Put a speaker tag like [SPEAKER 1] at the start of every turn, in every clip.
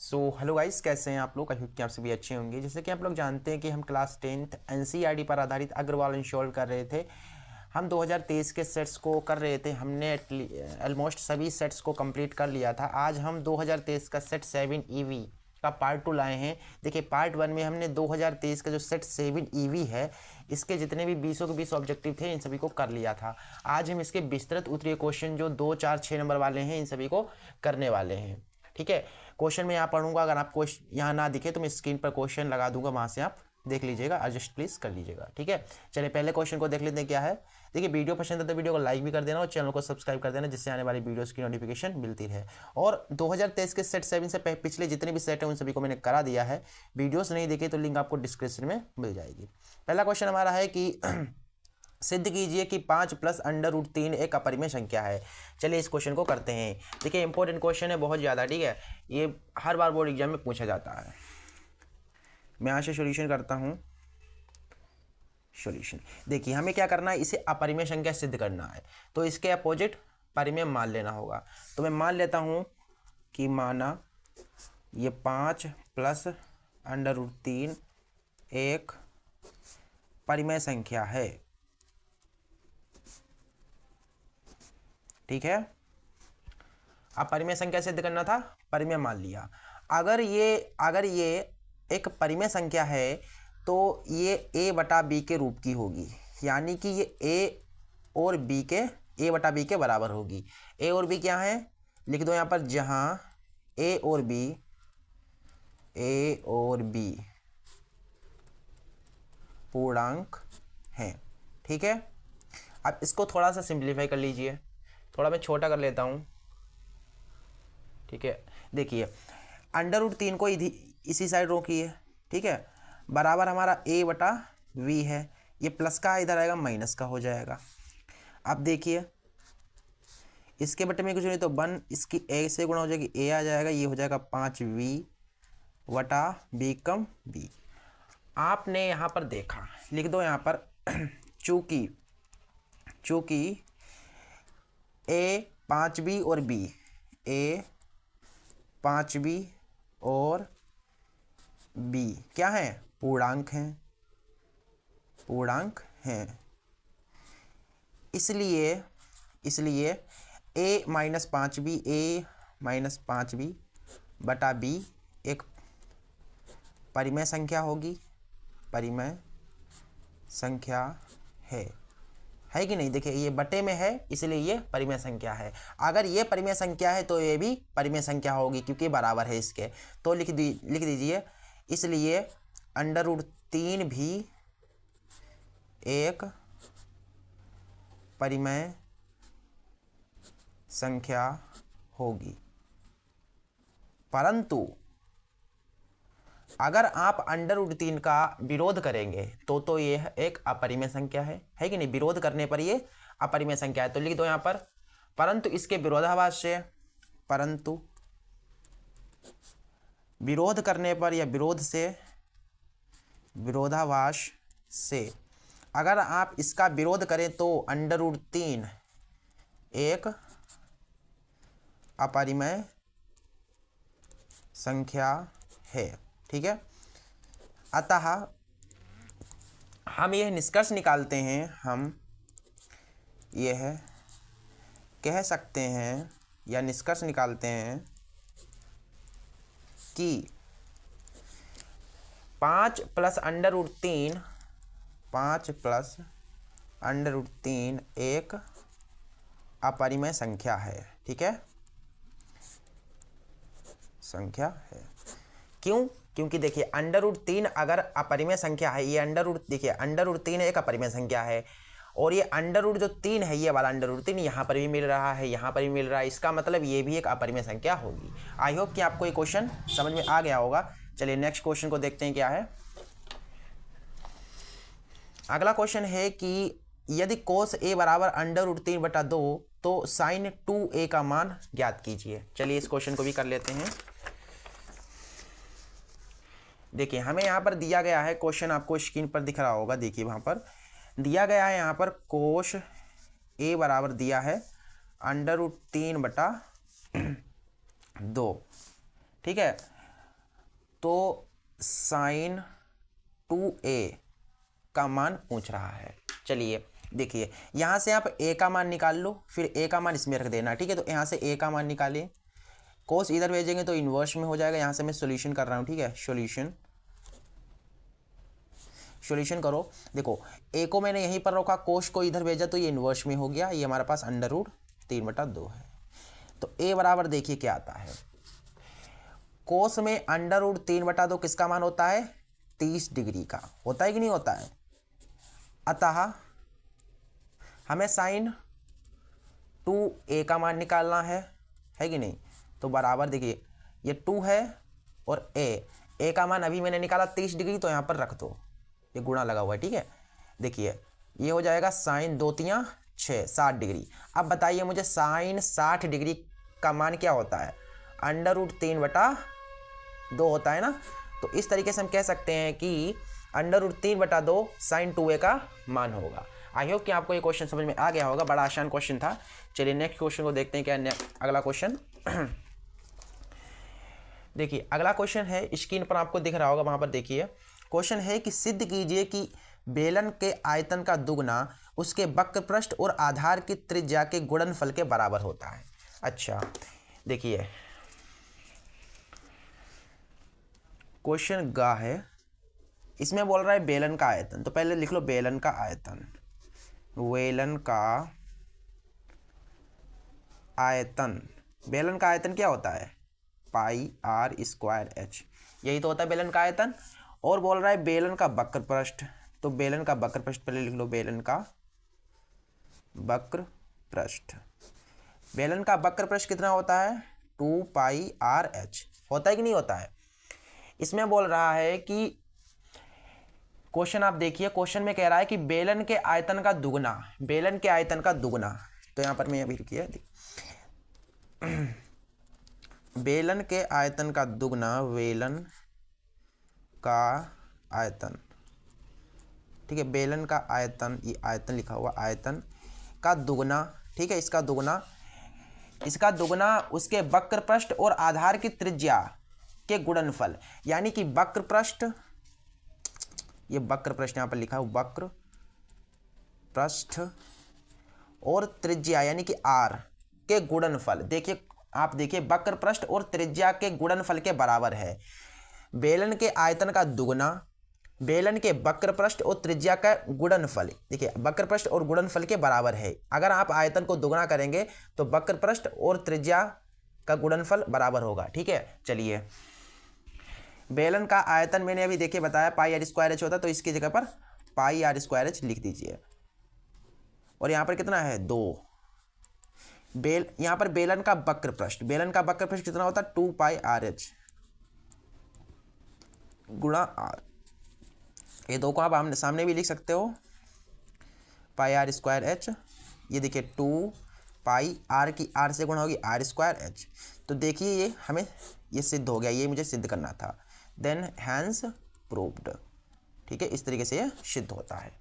[SPEAKER 1] Hello guys, कैसे हैं आप लोग। आई होप कि आप सभी अच्छे होंगे। जैसे कि आप लोग जानते हैं कि हम क्लास 10th एनसीईआरटी पर आधारित अग्रवाल इंस्टॉल कर रहे थे। हम 2023 के सेट्स को कर रहे थे। हमने ऑलमोस्ट सभी सेट्स को कंप्लीट कर लिया था। आज हम 2023 का सेट 7 EV का पार्ट 2 लाए हैं। देखिए, पार्ट 1 में हमने 2023 का जो सेट 7 EV है, इसके जितने भी 20 के 20 ऑब्जेक्टिव थे, इन सभी को कर लिया था। आज हम इसके विस्तृत उत्तरीय क्वेश्चन जो 2, 4, 6 नंबर वाले हैं, इन सभी को करने वाले हैं। ठीक है, क्वेश्चन में यहाँ पढ़ूंगा। अगर आपको यहाँ ना दिखे तो मैं स्क्रीन पर क्वेश्चन लगा दूंगा, वहाँ से आप देख लीजिएगा, एडजस्ट प्लीज कर लीजिएगा। ठीक है, चलिए पहले क्वेश्चन को देख लेते हैं क्या है। देखिए, वीडियो पसंद है तो वीडियो को लाइक भी कर देना और चैनल को सब्सक्राइब कर देना, जिससे आने वाली वीडियोस की नोटिफिकेशन मिलती रहे। और 2023 के सेट 7 से पिछले जितने भी सेट हैं उन सभी को मैंने करा दिया है। वीडियोस नहीं देखे तो लिंक आपको डिस्क्रिप्शन में मिल जाएगी। पहला क्वेश्चन हमारा है कि सिद्ध कीजिए कि 5 + √3 एक अपरिमेय संख्या है। चलिए इस क्वेश्चन को करते हैं। देखिए, इंपॉर्टेंट क्वेश्चन है बहुत ज़्यादा। ठीक है, ये हर बार बोर्ड एग्जाम में पूछा जाता है। मैं यहाँ से सॉल्यूशन करता हूँ। सॉल्यूशन देखिए, हमें क्या करना है, इसे अपरिमेय संख्या सिद्ध करना है, तो इसके अपोजिट परिमेय मान लेना होगा। तो मैं मान लेता हूँ कि माना ये 5 + √3 एक परिमेय संख्या है। ठीक है, अब परिमेय संख्या सिद्ध करना था, परिमेय मान लिया। अगर ये एक परिमेय संख्या है तो ये a/b के रूप की होगी, यानी कि ये a/b के बराबर होगी। a और b क्या है, लिख दो यहाँ पर, जहाँ a और b पूर्णांक हैं। ठीक है, अब इसको थोड़ा सा सिंप्लीफाई कर लीजिए। थोड़ा मैं छोटा कर लेता हूँ। ठीक है, देखिए √3 को इसी साइड रोकिए। ठीक है, बराबर हमारा a/v है। ये प्लस का इधर आएगा, माइनस का हो जाएगा। अब देखिए, इसके बटे में कुछ नहीं तो 1, इसकी a से गुणा हो जाएगी, a आ जाएगा, ये हो जाएगा 5v/b कम b। आपने यहाँ पर देखा, लिख दो यहाँ पर चूंकि a 5b और b, a 5b और b क्या है, पूर्णांक हैं। इसलिए a - 5b बटा b एक परिमेय संख्या होगी, परिमेय संख्या है कि नहीं। देखिए, ये बटे में है, इसलिए ये परिमेय संख्या है। अगर ये परिमेय संख्या है तो ये भी परिमेय संख्या होगी, क्योंकि बराबर है इसके। तो लिख दीजिए, इसलिए √3 भी एक परिमेय संख्या होगी। परंतु अगर आप √3 का विरोध करेंगे तो ये एक अपरिमेय संख्या है कि नहीं। विरोध करने पर ये अपरिमेय संख्या है। तो लिख दो यहाँ पर, परंतु इसके विरोधाभास से, परंतु विरोध करने पर या विरोधाभास से अगर आप इसका विरोध करें तो √3 एक अपरिमेय संख्या है। ठीक है, अतः हम यह निष्कर्ष निकालते हैं, हम यह कह सकते हैं या निष्कर्ष निकालते हैं कि 5 + √3 एक अपरिमेय संख्या है। ठीक है, संख्या है। क्यों? क्योंकि देखिए, √3 अगर अपरिमेय संख्या है, ये देखिए √3 एक अपरिमेय संख्या है, और ये जो 3 है, ये वाला √3 यहाँ पर भी मिल रहा है, यहाँ पर भी मिल रहा है। इसका मतलब ये भी एक अपरिमेय संख्या होगी। आई होप कि आपको ये क्वेश्चन समझ में आ गया होगा। चलिए नेक्स्ट क्वेश्चन को देखते हैं क्या है। अगला क्वेश्चन है कि यदि cos a बराबर √3/2 तो sin 2a का मान ज्ञात कीजिए। चलिए इस क्वेश्चन को भी कर लेते हैं। देखिए, हमें यहाँ पर दिया गया है क्वेश्चन, आपको स्क्रीन पर दिख रहा होगा। देखिए, वहाँ पर दिया गया है, यहाँ पर cos a बराबर दिया है √3/2। ठीक है, तो साइन 2a का मान पूछ रहा है। चलिए देखिए, यहाँ से आप a का मान निकाल लो, फिर a का मान इसमें रख देना, ठीक है। तो यहाँ से a का मान निकालिए, कोस इधर भेजेंगे तो इन्वर्स में हो जाएगा। यहाँ से मैं सॉल्यूशन कर रहा हूँ, ठीक है। सॉल्यूशन करो। देखो a को मैंने यहीं पर रखा, कोस को इधर भेजा तो ये इन्वर्स में हो गया। ये हमारे पास √3/2 है। तो a बराबर देखिए क्या आता है। कोस में √3/2 किसका मान होता है? 30 डिग्री का होता है कि नहीं होता है। अतः हमें साइन 2a का मान निकालना है कि नहीं। तो बराबर देखिए, ये 2 है और a का मान अभी मैंने निकाला 30 डिग्री, तो यहाँ पर रख दो, ये गुणा लगा हुआ है, ठीक है। देखिए ये हो जाएगा साइन 2 3 6 60 डिग्री। अब बताइए मुझे साइन 60 डिग्री का मान क्या होता है? √3/2 होता है ना। तो इस तरीके से हम कह सकते हैं कि √3/2 साइन 2a का मान होगा। आई होप कि आपको ये क्वेश्चन समझ में आ गया होगा। बड़ा आसान क्वेश्चन था। चलिए नेक्स्ट क्वेश्चन को देखते हैं। क्या अगला क्वेश्चन देखिए, अगला क्वेश्चन है, स्क्रीन पर आपको दिख रहा होगा, वहां पर देखिए। क्वेश्चन है कि सिद्ध कीजिए कि बेलन के आयतन का दुगना उसके वक्र पृष्ठ और आधार की त्रिज्या के गुणनफल के बराबर होता है। अच्छा देखिए, क्वेश्चन गा है, इसमें बोल रहा है बेलन का आयतन। तो पहले लिख लो बेलन का आयतन। बेलन का आयतन, बेलन का आयतन क्या होता है? πr²h, यही तो होता है बेलन का आयतन। और बोल रहा है बेलन का वक्र पृष्ठ। तो बेलन का वक्र पृष्ठ पहले लिख लो, बेलन का वक्र पृष्ठ। बेलन का वक्र पृष्ठ कितना होता है? 2πrh होता है कि नहीं होता है। इसमें बोल रहा है कि क्वेश्चन आप देखिए, क्वेश्चन में कह रहा है कि बेलन के आयतन का दुगना, बेलन के आयतन का दुगना। तो यहाँ पर मैं अभी लिखिए, बेलन के आयतन का दुगना, बेलन का आयतन, ठीक है। बेलन का आयतन, ये आयतन लिखा हुआ, आयतन का दुगना, ठीक है। इसका दुगना उसके वक्र पृष्ठ और आधार की त्रिज्या के गुणनफल, यानी कि वक्र पृष्ठ, ये वक्र पृष्ठ यहाँ पर लिखा है, वक्र पृष्ठ और त्रिज्या यानी कि r के गुणनफल। देखिए आप देखिए, वक्र पृष्ठ और त्रिज्या के गुणनफल के बराबर है। बेलन के आयतन का दुगना, बेलन के वक्र पृष्ठ और त्रिज्या का गुणनफल, देखिए वक्र पृष्ठ और गुणनफल के बराबर है। अगर आप आयतन को दुगना करेंगे तो वक्र पृष्ठ और त्रिज्या का गुणनफल बराबर होगा, ठीक है। चलिए, बेलन का आयतन मैंने अभी देखिए बताया πr² होता, तो इसकी जगह पर πr² लिख दीजिए। और यहाँ पर कितना है? 2। यहाँ पर बेलन का वक्र पृष्ठ, बेलन का वक्र पृष्ठ कितना होता है? 2πrh गुणा r। ये 2 को आप सामने भी लिख सकते हो, πr²h। ये देखिए 2πr की r से गुणा होगी r²h। तो देखिए ये हमें ये सिद्ध हो गया, ये मुझे सिद्ध करना था। देन हैंस प्रूव्ड, ठीक है। इस तरीके से ये सिद्ध होता है।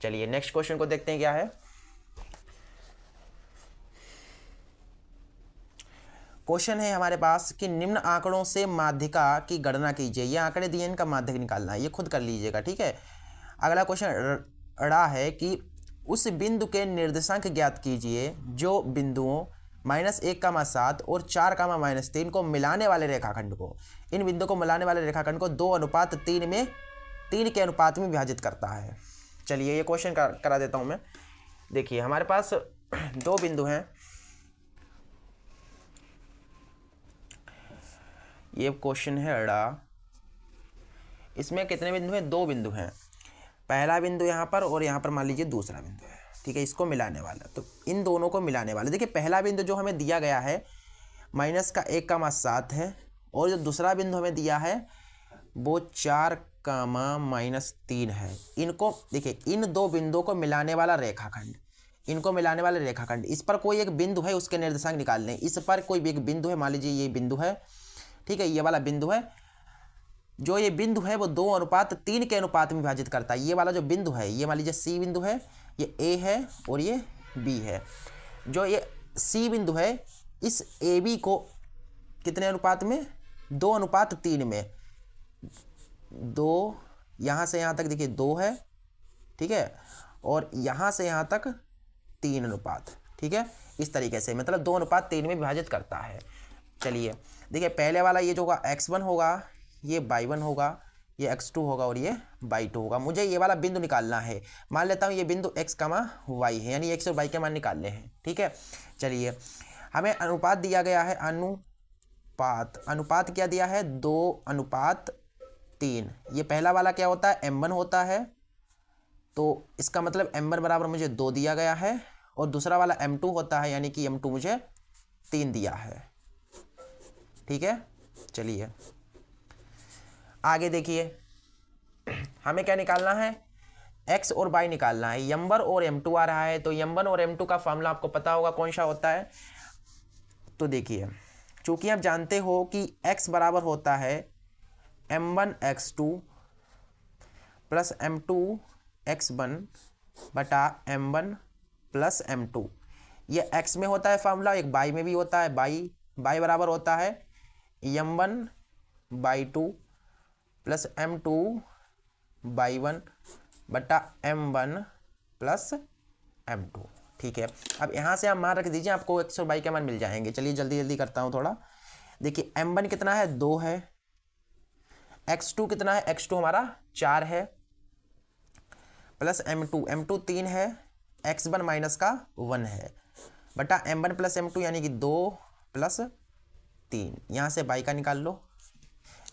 [SPEAKER 1] चलिए नेक्स्ट क्वेश्चन को देखते हैं क्या है। क्वेश्चन है हमारे पास कि निम्न आंकड़ों से माध्यिका की गणना कीजिए। ये आंकड़े दिए, इनका माध्यक निकालना है, ये खुद कर लीजिएगा, ठीक है। अगला क्वेश्चन अड़ा है कि उस बिंदु के निर्देशांक ज्ञात कीजिए जो बिंदुओं -1,7 और 4,-3 को मिलाने वाले रेखाखंड को, इन बिंदुओं को मिलाने वाले रेखाखंड को 2:3 में 3 के अनुपात में विभाजित करता है। चलिए ये क्वेश्चन करा देता हूँ मैं। देखिए हमारे पास 2 बिंदु हैं, ये क्वेश्चन है अड़ा। इसमें कितने बिंदु हैं? 2 बिंदु हैं। पहला बिंदु यहाँ पर और यहाँ पर मान लीजिए दूसरा बिंदु है, ठीक है। इसको मिलाने वाला, तो इन दोनों को मिलाने वाला। देखिए पहला बिंदु जो हमें दिया गया है -1,7 है, और जो दूसरा बिंदु हमें दिया है वो 4,-3 है। इनको देखिए, इन 2 बिंदुओं को मिलाने वाला रेखाखंड, इनको मिलाने वाले रेखाखंड, इस पर कोई एक बिंदु है, उसके निर्देशांक निकालने। इस पर कोई भी एक बिंदु है, मान लीजिए ये बिंदु है, ठीक है, ये वाला बिंदु है। जो ये बिंदु है वो 2:3 के अनुपात में विभाजित करता है। ये वाला जो बिंदु है, ये मान लीजिए सी बिंदु है, ये ए है और ये बी है। जो ये सी बिंदु है, इस ए बी को कितने अनुपात में? 2:3 में 2, यहाँ से यहाँ तक देखिए 2 है, ठीक है, और यहाँ से यहाँ तक 3 अनुपात, ठीक है, इस तरीके से, मतलब 2:3 में विभाजित करता है। चलिए देखिए, पहले वाला ये जो होगा x1 होगा, ये y1 होगा, ये x2 होगा और ये y2 होगा। मुझे ये वाला बिंदु निकालना है। मान लेता हूँ ये बिंदु x, y है, यानी x और y के मान निकालने हैं, ठीक है। चलिए हमें अनुपात दिया गया है, अनुपात क्या दिया है, 2:3। ये पहला वाला क्या होता है, m1 होता है, तो इसका मतलब m1 बराबर मुझे 2 दिया गया है, और दूसरा वाला m2 होता है, यानी कि m2 मुझे 3 दिया है, ठीक है। चलिए आगे देखिए, हमें क्या निकालना है, x और y निकालना है। m1 और m2 आ रहा है, तो m1 और m2 का फॉर्मूला आपको पता होगा कौन सा होता है। तो देखिए, चूंकि आप जानते हो कि x बराबर होता है m1 x2 plus m2 x1 बटा m1 प्लस m2, ये x में होता है फॉर्मूला, एक y में भी होता है। y बराबर होता है m1 y2 plus m2 y1 बटा m1 प्लस m2, ठीक है। अब यहाँ से आप मान रख दीजिए, आपको x और y के मान मिल जाएंगे। चलिए जल्दी जल्दी करता हूँ थोड़ा। देखिए m1 कितना है, 2 है, x2 कितना है, x2 हमारा 4 है, प्लस m2 3 है, x1 माइनस का 1 है, बटा m1 प्लस m2 यानी कि 2 प्लस 3। यहाँ से y का निकाल लो,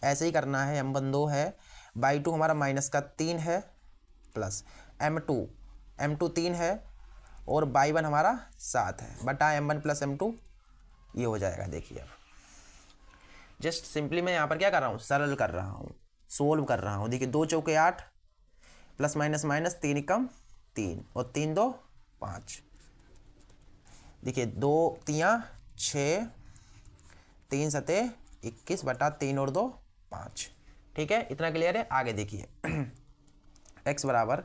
[SPEAKER 1] ऐसे ही करना है। m1 2 है, y2 हमारा माइनस का 3 है, प्लस m2 3 है, और y1 हमारा 7 है, बटा m1 प्लस m2, ये हो जाएगा। देखिए अब जस्ट सिंपली मैं यहाँ पर क्या कर रहा हूँ, सरल कर रहा हूँ, सोल्व कर रहा हूँ। देखिए 2 चौके 8, प्लस माइनस माइनस, 3 एकम 3 और 3 2 5। देखिए 2 3 6, 3 सते 21 बटा 3 और 2 5, ठीक है। इतना क्लियर है। आगे देखिए x बराबर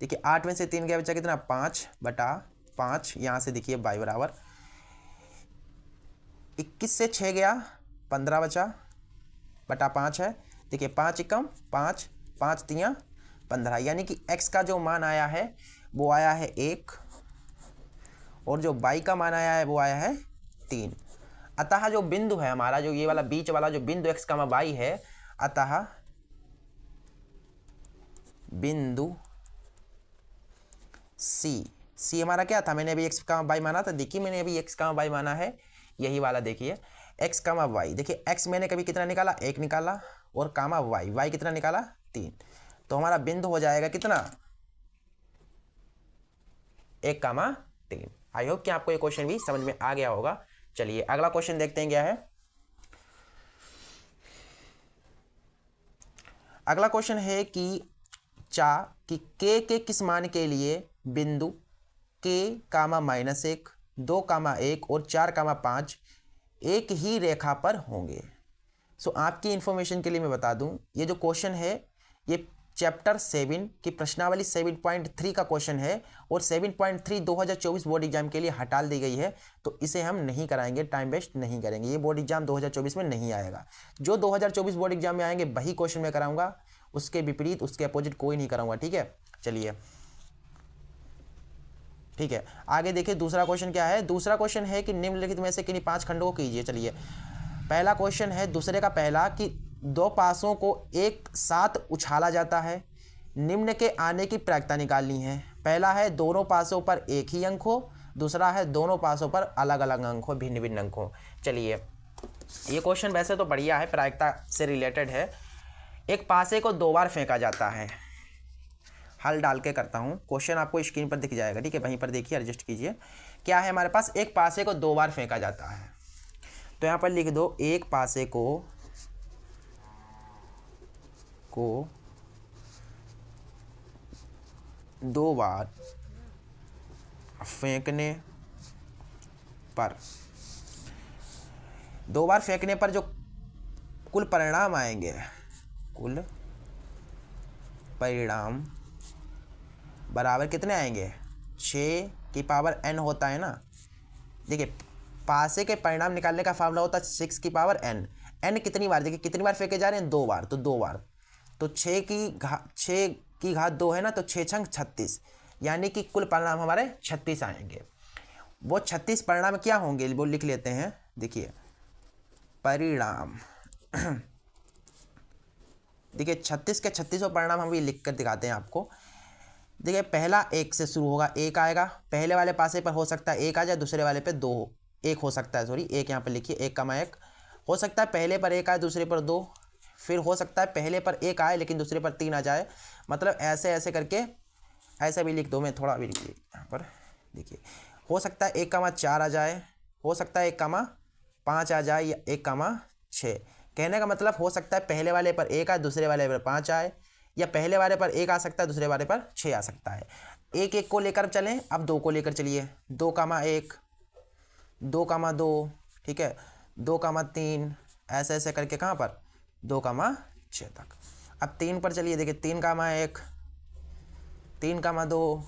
[SPEAKER 1] देखिए 8 में से 3 गया बचा कितना, 5 बटा 5। यहाँ से देखिए y बराबर 21 से 6 गया, 15 बचा, बटा 5 है। देखिए 5 एकम 5, 5 3 15, यानी कि x का जो मान आया है वो आया है 1, और जो y का मान आया है वो आया है 3। अतः जो बिंदु है हमारा, जो ये वाला बीच वाला जो बिंदु x, y है, अतः बिंदु C हमारा क्या था, मैंने अभी x, y माना था। देखिए मैंने अभी x, y माना है, यही वाला देखिए x, y। देखिए x मैंने कभी कितना निकाला, 1 निकाला, और y कितना निकाला, 3। तो हमारा बिंदु हो जाएगा कितना, 1, 3। आई होप कि आपको ये क्वेश्चन भी समझ में आ गया होगा। चलिए अगला क्वेश्चन देखते हैं क्या है। अगला क्वेश्चन है कि k के किस मान के लिए बिंदु k, -1, 2, 1 और 4, 5 एक ही रेखा पर होंगे। सो आपकी इंफॉर्मेशन के लिए मैं बता दूं, ये जो क्वेश्चन है ये चैप्टर 7 की प्रश्नावली 7.3 का क्वेश्चन है, और 7.3 2024 बोर्ड एग्जाम के लिए हटा दी गई है, तो इसे हम नहीं कराएंगे, टाइम वेस्ट नहीं करेंगे। ये बोर्ड एग्जाम 2024 में नहीं आएगा। जो 2024 बोर्ड एग्जाम में आएंगे वही क्वेश्चन मैं कराऊंगा, उसके विपरीत, उसके अपोजिट कोई नहीं कराऊंगा, ठीक है। चलिए ठीक है, आगे देखिए दूसरा क्वेश्चन क्या है। दूसरा क्वेश्चन है कि निम्नलिखित में से किन्हीं 5 खंडों को कीजिए। चलिए पहला क्वेश्चन है दूसरे का पहला, कि 2 पासों को एक साथ उछाला जाता है, निम्न के आने की प्रायिकता निकालनी है। पहला है दोनों पासों पर एक ही अंक हो, दूसरा है दोनों पासों पर अलग अलग अंक हो, भिन्न भिन्न अंक हो। चलिए ये क्वेश्चन वैसे तो बढ़िया है, प्रायिकता से रिलेटेड है। एक पासे को 2 बार फेंका जाता है। हल डाल के करता हूँ, क्वेश्चन आपको स्क्रीन पर दिख जाएगा, ठीक है। वहीं पर देखिए, एडजस्ट कीजिए। क्या है हमारे पास, एक पासे को 2 बार फेंका जाता है। तो यहाँ पर लिख दो, एक पासे को 2 बार फेंकने पर, 2 बार फेंकने पर जो कुल परिणाम आएंगे, कुल परिणाम बराबर कितने आएंगे, 6 की पावर n होता है ना। देखिए पासे के परिणाम निकालने का फार्मूला होता है 6 की पावर n। n कितनी बार, देखिए कितनी बार फेंके जा रहे हैं, 2 बार, तो 2 बार, तो 6 की घात 2 है ना, तो 6 छंग 36, यानी कि कुल परिणाम हमारे 36 आएंगे। वो 36 परिणाम क्या होंगे वो लिख लेते हैं। देखिए परिणाम देखिए 36 के 36 परिणाम हम भी लिख कर दिखाते हैं आपको। देखिए पहला 1 से शुरू होगा, 1 आएगा, पहले वाले पासे पर हो सकता है 1 आ जाए, दूसरे वाले पे 2 1 हो सकता है, सॉरी 1 यहाँ पर लिखिए, 1,1 हो सकता है पहले पर 1 आए दूसरे पर 2, फिर हो सकता है पहले पर 1 आए लेकिन दूसरे पर 3 आ जाए, मतलब ऐसे ऐसे करके ऐसे भी लिख दो, मैं थोड़ा भी लिखिए यहाँ पर। देखिए हो सकता है 1,4 आ जाए, हो सकता है 1,5 आ जाए, या 1,6। कहने का मतलब हो सकता है पहले वाले पर 1 आए दूसरे वाले पर 5 आए, या पहले वाले पर 1 आ सकता है दूसरे वाले पर 6 आ सकता है। 1 को लेकर चलें, अब 2 को लेकर चलिए, 2,1 2,2, ठीक है, 2,3, ऐसे ऐसे करके कहाँ पर 2,6 तक। अब 3 पर चलिए, देखिए 3,1 3,2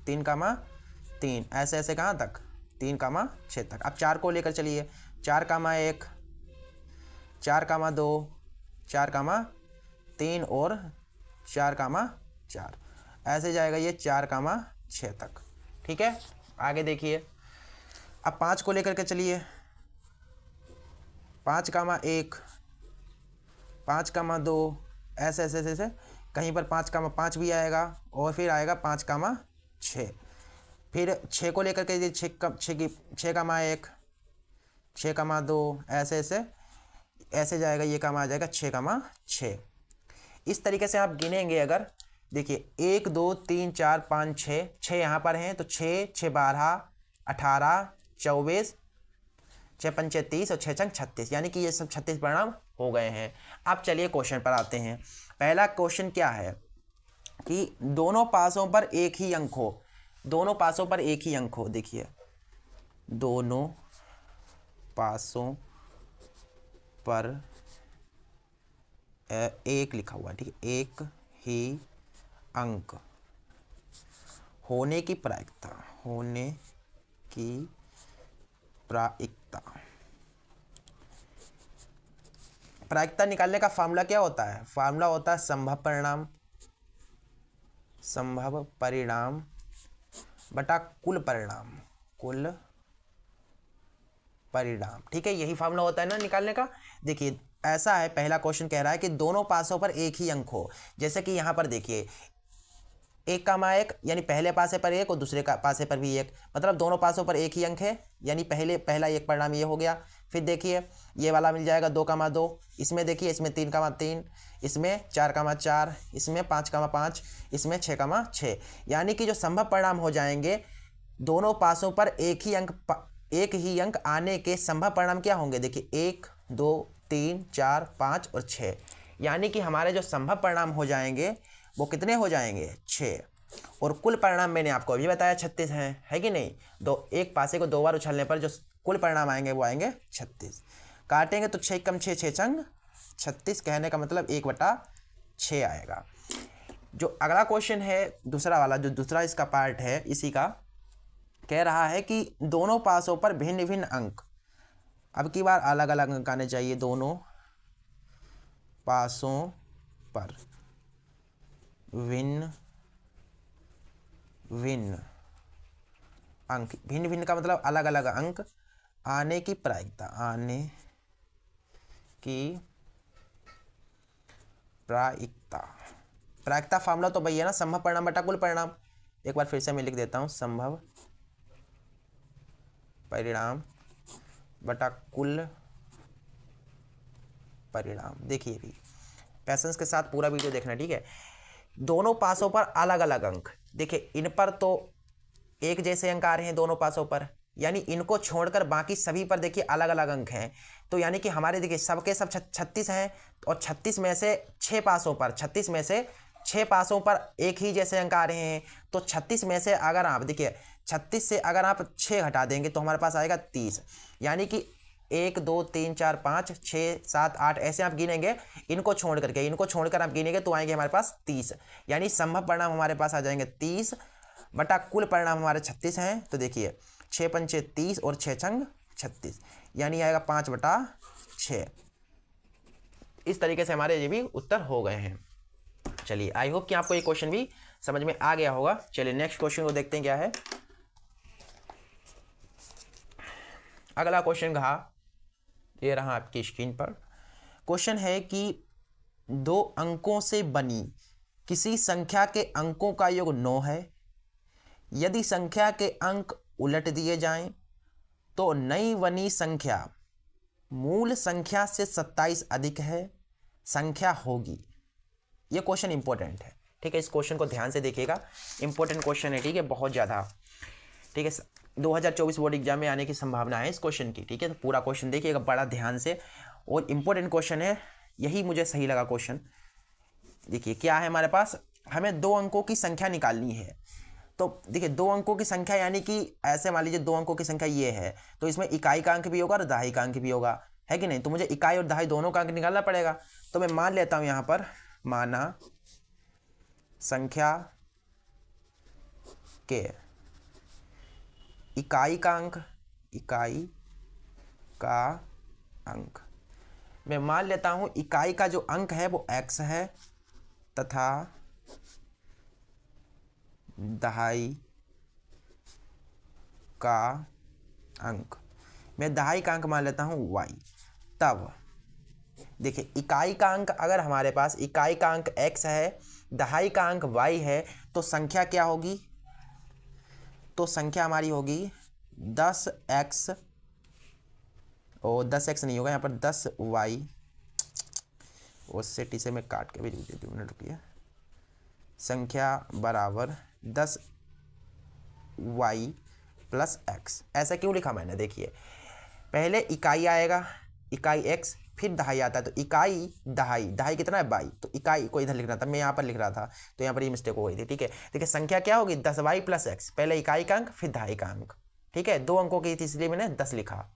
[SPEAKER 1] 3,3, ऐसे ऐसे कहाँ तक 3,6 तक। अब 4 को लेकर चलिए, 4,1 4,2 4,3 और 4,4, ऐसे जाएगा ये 4,6 तक, ठीक है। आगे देखिए, अब 5 को लेकर के चलिए, 5,1 5,2, ऐसे ऐसे ऐसे कहीं पर 5,5 भी आएगा, और फिर आएगा 5,6। फिर 6 को लेकर के 6,1 6,2, ऐसे ऐसे ऐसे जाएगा, ये काम आ जाएगा 6,6। इस तरीके से आप गिनेंगे अगर, देखिए 1 2 3 4 5 6 यहाँ पर हैं, तो 6 6 12 18 24 6 5 30 और 6 36, यानी कि ये सब 36 परिणाम हो गए हैं। अब चलिए क्वेश्चन पर आते हैं। पहला क्वेश्चन क्या है कि दोनों पासों पर एक ही अंक हो, दोनों पासों पर एक ही अंक हो। देखिए दोनों पासों पर एक लिखा हुआ है, ठीक है, एक ही अंक होने की प्रायिकता, होने की प्रायिकता। प्रायिकता निकालने का फार्मूला क्या होता है? फार्मूला होता है संभव परिणाम, संभव परिणाम बटा कुल परिणाम, कुल परिणाम, ठीक है, यही फार्मूला होता है ना निकालने का। देखिए ऐसा है, पहला क्वेश्चन कह रहा है कि दोनों पासों पर एक ही अंक हो, जैसे कि यहाँ पर देखिए 1,1 यानी पहले पासे पर 1 और दूसरे का पासे पर भी 1, मतलब दोनों पासों पर एक ही अंक है, यानी पहला एक परिणाम ये हो गया। फिर देखिए ये वाला मिल जाएगा 2,2, इसमें देखिए इसमें 3,3, इसमें 4,4, इसमें 5,5, इसमें 6,6, यानी कि जो संभव परिणाम हो जाएंगे दोनों पासों पर एक ही अंक आने के संभव परिणाम क्या होंगे? देखिए 1 2 3 4 5 और 6, यानी कि हमारे जो संभव परिणाम हो जाएंगे वो कितने हो जाएंगे? 6। और कुल परिणाम मैंने आपको अभी बताया 36 हैं, है कि नहीं? एक पासे को 2 बार उछलने पर जो कुल परिणाम आएंगे वो आएंगे 36। काटेंगे तो 6 कम 6 6 छंग 36, कहने का मतलब 1/6 आएगा। जो अगला क्वेश्चन है दूसरा वाला, जो दूसरा इसका पार्ट है इसी का, कह रहा है कि दोनों पासों पर भिन्न भिन्न अंक, अब की बार अलग अलग अंक आने चाहिए, दोनों पासों पर भिन्न भिन्न अंक, भिन्न भिन्न का मतलब अलग अलग अंक आने की प्रायिकता, आने की प्रायिकता। प्रायिकता फार्मूला तो भैया ना संभव परिणाम बटा कुल परिणाम, एक बार फिर से मैं लिख देता हूं, संभव परिणाम बटा कुल परिणाम। देखिए भी पैसेंस के साथ पूरा वीडियो देखना, ठीक है। दोनों पासों पर अलग अलग अंक, देखिए इन पर तो एक जैसे अंक आ रहे हैं दोनों पासों पर, यानी इनको छोड़कर बाकी सभी पर देखिए अलग अलग अंक हैं, तो यानी कि हमारे देखिए सबके सब 36 हैं, और 36 में से 6 पासों पर, 36 में से 6 पासों पर एक ही जैसे अंक आ रहे हैं, तो 36 में से अगर आप देखिए 36 से अगर आप 6 हटा देंगे तो हमारे पास आएगा 30, यानी कि 1 2 3 4 5 6 7 8 ऐसे आप गिनेंगे, इनको छोड़कर आप गिनेंगे तो आएंगे हमारे पास 30, यानी संभव परिणाम हमारे पास आ जाएंगे 30 बटा कुल परिणाम हमारे 36 हैं। तो देखिए 6 पंचे 30 और 6 छंग 36, यानी आएगा 5/6। इस तरीके से हमारे ये भी उत्तर हो गए हैं। चलिए आई होप कि आपको ये क्वेश्चन भी समझ में आ गया होगा। चलिए नेक्स्ट क्वेश्चन को देखते हैं क्या है। अगला क्वेश्चन कहा, ये रहा आपकी स्क्रीन पर। क्वेश्चन है कि 2 अंकों से बनी किसी संख्या के अंकों का योग 9 है। यदि संख्या के अंक उलट दिए जाएं तो नई बनी संख्या मूल संख्या से 27 अधिक है, संख्या होगी। ये क्वेश्चन इंपॉर्टेंट है, ठीक है। इस क्वेश्चन को ध्यान से देखिएगा, इंपॉर्टेंट क्वेश्चन है, ठीक है, बहुत ज़्यादा, ठीक है। 2024 बोर्ड एग्जाम में आने की संभावना है इस क्वेश्चन की, ठीक है। तो पूरा क्वेश्चन देखिएगा बड़ा ध्यान से, और इंपॉर्टेंट क्वेश्चन है, यही मुझे सही लगा क्वेश्चन। देखिए क्या है हमारे पास, हमें 2 अंकों की संख्या निकालनी है। तो देखिए 2 अंकों की संख्या यानी कि ऐसे मान लीजिए 2 अंकों की संख्या ये है, तो इसमें इकाई का अंक भी होगा और दहाई का अंक भी होगा, है कि नहीं। तो मुझे इकाई और दहाई दोनों का अंक निकालना पड़ेगा। तो मैं मान लेता हूं यहां पर, माना संख्या के इकाई का अंक मैं मान लेता हूं इकाई का जो अंक है वो x है तथा दहाई का अंक मैं दहाई का अंक मान लेता हूं y। तब देखिए इकाई का अंक, अगर हमारे पास इकाई का अंक x है, दहाई का अंक y है, तो संख्या क्या होगी, तो संख्या हमारी होगी 10x, और 10x नहीं होगा यहाँ पर 10y, और सेटी से मैं काट के भी देती हूँ, रुकिए, संख्या बराबर 10y प्लस x। ऐसा क्यों लिखा मैंने, देखिए पहले इकाई आएगा, इकाई x, फिर दहाई आता है, तो इकाई दहाई, दहाई कितना है 22, तो इकाई को इधर लिख रहा था, मैं यहाँ पर लिख रहा था, तो यहाँ पर ये मिस्टेक हो गई थी, ठीक है। देखिए संख्या क्या होगी 10y प्लस x, पहले इकाई का अंक फिर दहाई का अंक, ठीक है। 2 अंकों की थी इसलिए मैंने 10 लिखा,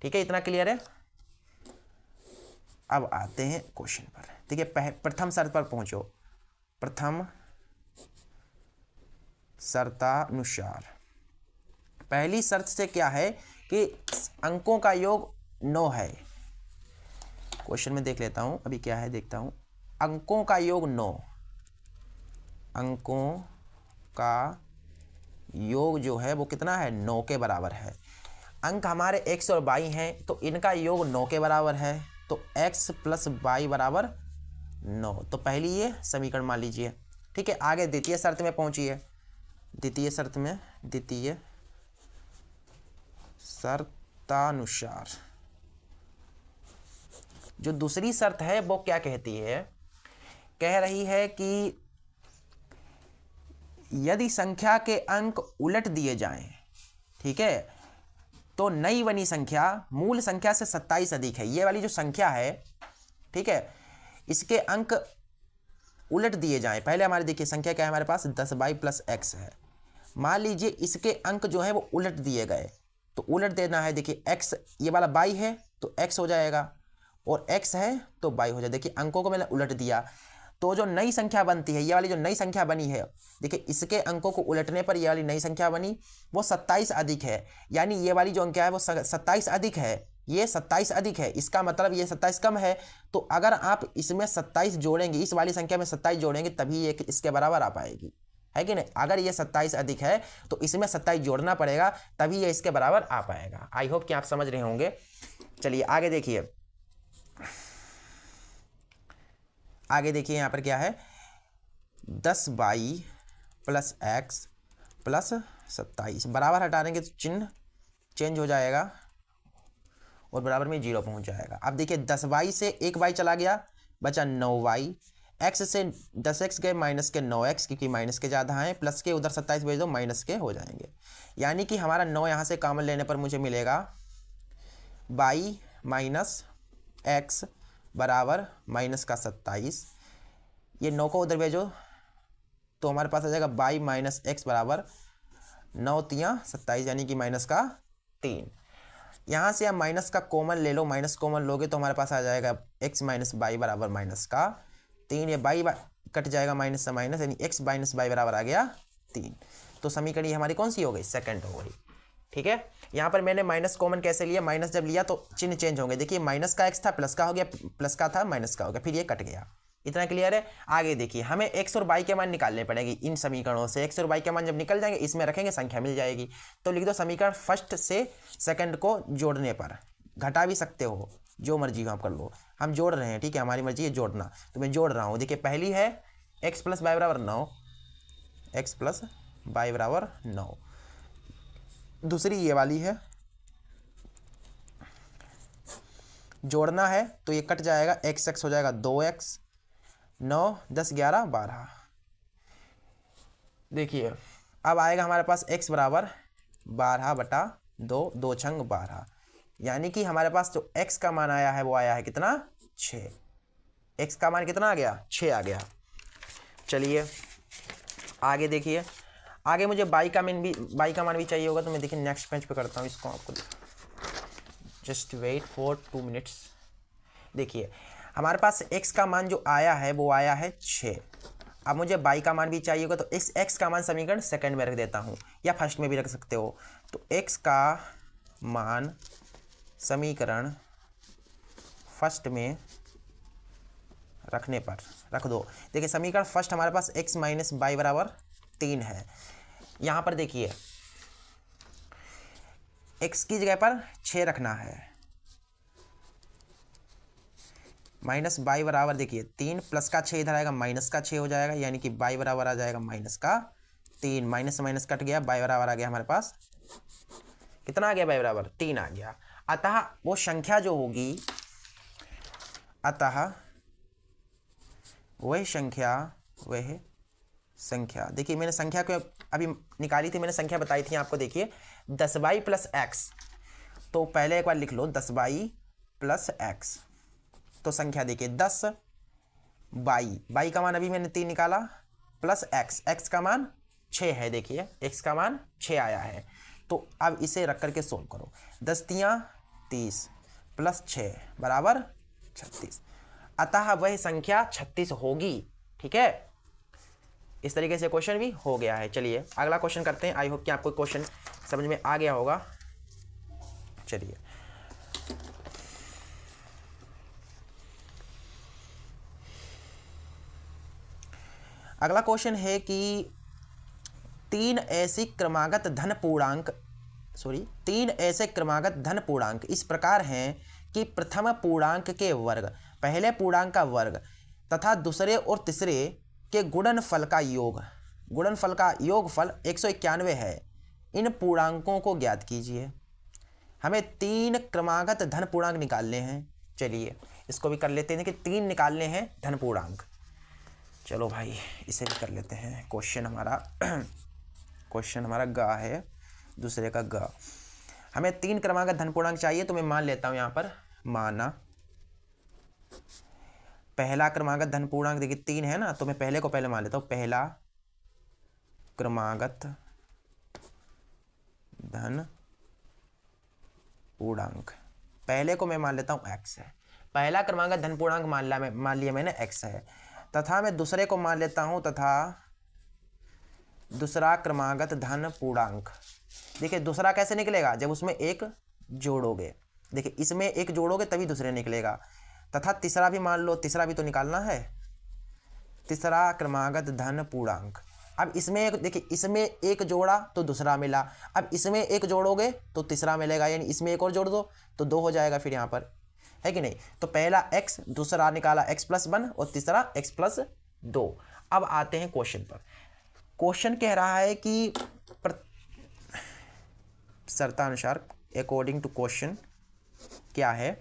[SPEAKER 1] ठीक है। इतना क्लियर है। अब आते हैं क्वेश्चन पर, ठीक है। प्रथम शर्त पर पहुंचो। प्रथम शर्तानुसार पहली शर्त से क्या है कि अंकों का योग 9 है। क्वेश्चन में देख लेता हूं, अभी क्या है देखता हूं। अंकों का योग 9, अंकों का योग जो है वो कितना है 9 के बराबर है। अंक हमारे x और y हैं, तो इनका योग 9 के बराबर है, तो x प्लस y बराबर 9। तो पहली ये समीकरण मान लीजिए, ठीक है। आगे द्वितीय शर्त में पहुंचिए। द्वितीय शर्तानुसार जो दूसरी शर्त है वो क्या कहती है, कह रही है कि यदि संख्या के अंक उलट दिए जाएं, ठीक है, तो नई बनी संख्या मूल संख्या से 27 अधिक है। ये वाली जो संख्या है, ठीक है, इसके अंक उलट दिए जाएं। पहले हमारे देखिए संख्या क्या है हमारे पास 10y प्लस x है। मान लीजिए इसके अंक जो है वो उलट दिए गए, तो उलट देना है। देखिए x, ये वाला y है तो x हो जाएगा, और x है तो y हो जाएगा। देखिए अंकों को मैंने उलट दिया, तो जो नई संख्या बनती है, ये वाली जो नई संख्या बनी है, देखिए इसके अंकों को उलटने पर ये वाली नई संख्या बनी वो 27 अधिक है। यानी ये वाली जो अंक है वो 27 अधिक है, ये 27 अधिक है, इसका मतलब ये 27 कम है। तो अगर आप इसमें 27 जोड़ेंगे, इस वाली संख्या में 27 जोड़ेंगे, तभी ये इसके बराबर आ पाएगी, है कि नहीं। अगर ये 27 अधिक है तो इसमें 27 जोड़ना पड़ेगा, तभी ये इसके बराबर आ पाएगा। आई होप कि आप समझ रहे होंगे। चलिए आगे देखिए, आगे देखिए यहाँ पर क्या है 10y प्लस x प्लस 27, बराबर हटा देंगे तो चिन्ह चेंज हो जाएगा और बराबर में 0 पहुंच जाएगा। अब देखिए 10y से 1y चला गया, बचा 9y, x से 10x गए माइनस के 9x, क्योंकि माइनस के ज़्यादा हैं, प्लस के उधर 27 भेज दो, माइनस के हो जाएंगे। यानी कि हमारा 9 यहाँ से कॉमन लेने पर मुझे मिलेगा y माइनस x बराबर माइनस का 27। ये 9 को उधर भेजो तो हमारे पास आ जाएगा y माइनस एक्स बराबर 9 तियाँ 27, यानी कि माइनस का 3। यहाँ से आप माइनस का कॉमन ले लो, माइनस कॉमन लोगे तो हमारे पास आ जाएगा x माइनस y बराबर माइनस का 3। ये y कट जाएगा माइनस से माइनस, यानी x माइनस y बराबर आ गया 3। तो समीकरण ये हमारी कौन सी हो गई, सेकंड हो गई। ठीक है। यहाँ पर मैंने माइनस कॉमन कैसे लिया, माइनस जब लिया तो चिन्ह चेंज होंगे। देखिए माइनस का एक्स था, प्लस का हो गया, प्लस का था माइनस का हो गया, फिर ये कट गया। इतना क्लियर है। आगे देखिए हमें एक्स और वाई के मान निकालने पड़ेंगे इन समीकरणों से। एक्स और वाई के मान जब निकल जाएंगे इसमें रखेंगे, संख्या मिल जाएगी। तो लिख दो समीकरण फर्स्ट से सेकंड को जोड़ने पर, घटा भी सकते हो, जो मर्जी हो आप कर लो। हम जोड़ रहे हैं, ठीक है, हमारी मर्जी है जोड़ना, तो मैं जोड़ रहा हूँ। देखिए पहली है एक्स प्लस वाई बराबर 9, एक्स प्लस वाई बराबर 9। दूसरी ये वाली है, जोड़ना है तो ये कट जाएगा, एक्स एक्स हो जाएगा 2x, 9 10 11 12। देखिए अब आएगा हमारे पास x बराबर 12/2, 2 छंग 12, यानी कि हमारे पास जो x का मान आया है वो आया है कितना, 6। x का मान कितना आ गया, 6 आ गया। चलिए आगे देखिए, आगे मुझे y का मान भी चाहिए होगा, तो मैं देखिए नेक्स्ट पेज पे करता हूँ इसको आपको। Just wait for 2 minutes. देखिए हमारे पास x का मान जो आया है वो आया है 6। अब मुझे y का मान भी चाहिए होगा, तो इस x का मान समीकरण सेकंड में रख देता हूँ, या फर्स्ट में भी रख सकते हो। तो x का मान समीकरण फर्स्ट में रखने पर रख दो। देखिए समीकरण फर्स्ट हमारे पास x माइनस वाई बराबर 3 है। यहाँ पर देखिए x की जगह पर 6 रखना है, माइनस वाई बराबर देखिए 3, प्लस का 6 इधर आएगा, माइनस का 6 हो जाएगा, यानी कि वाई बराबर आ जाएगा माइनस का 3। माइनस से माइनस कट गया, वाई बराबर आ गया हमारे पास कितना आ गया, वाई बराबर 3 आ गया। अतः वो संख्या जो होगी, अतः वह संख्या देखिए मैंने संख्या को अभी निकाली थी, मैंने संख्या बताई थी आपको। देखिए 10y प्लस एक्स, तो पहले एक बार लिख लो 10y प्लस एक्स, तो संख्या देखिए 10 y का मान अभी मैंने 3 निकाला, प्लस x का मान 6 है। देखिए x का मान 6 आया है। तो अब इसे रख करके सोल्व करो। 10 तियां 30 प्लस 6 बराबर 36, अतः वह संख्या 36 होगी। ठीक है, इस तरीके से क्वेश्चन भी हो गया है। चलिए अगला क्वेश्चन करते हैं। आई होप कि आपको क्वेश्चन समझ में आ गया होगा। चलिए अगला क्वेश्चन है कि तीन ऐसे क्रमागत धन पूर्णांक इस प्रकार हैं कि प्रथम पूर्णांक के वर्ग, पहले पूर्णांक का वर्ग तथा दूसरे और तीसरे के गुणनफल का योगफल 191 है। इन पूर्णांकों को ज्ञात कीजिए। हमें 3 क्रमागत धन पूर्णांक निकालने हैं। चलिए इसको भी कर लेते हैं कि 3 निकालने हैं धन पूर्णांक। चलो भाई इसे भी कर लेते हैं। क्वेश्चन हमारा ग है, दूसरे का ग। हमें 3 क्रमागत धन पूर्णांक चाहिए, तो मैं मान लेता हूँ यहाँ पर, माना पहला क्रमागत धन पूर्णांक देखिए 3 है ना, तो मैं पहले को पहले मान लेता हूँ। पहला क्रमागत धन पूर्णांक, पहले को मैं मान लेता हूँ x है। पहला क्रमागत धन पूर्णांक मान लिया मैंने x है, तथा मैं दूसरे को मान लेता हूँ तथा दूसरा क्रमागत धन पूर्णांक। देखिए दूसरा कैसे निकलेगा, जब उसमें एक जोड़ोगे। देखिए इसमें एक जोड़ोगे तभी दूसरे निकलेगा। तथा तीसरा भी मान लो, तीसरा भी तो निकालना है। तीसरा क्रमागत धन पूर्णांक, अब इसमें एक देखिए, इसमें एक जोड़ा तो दूसरा मिला, अब इसमें एक जोड़ोगे तो तीसरा मिलेगा, यानी इसमें एक और जोड़ दो तो 2 हो जाएगा फिर यहाँ पर, है कि नहीं। तो पहला x, दूसरा निकाला x+1 और तीसरा x+2। अब आते हैं क्वेश्चन पर। क्वेश्चन कह रहा है कि शर्तानुसार, अकॉर्डिंग टू क्वेश्चन क्या है,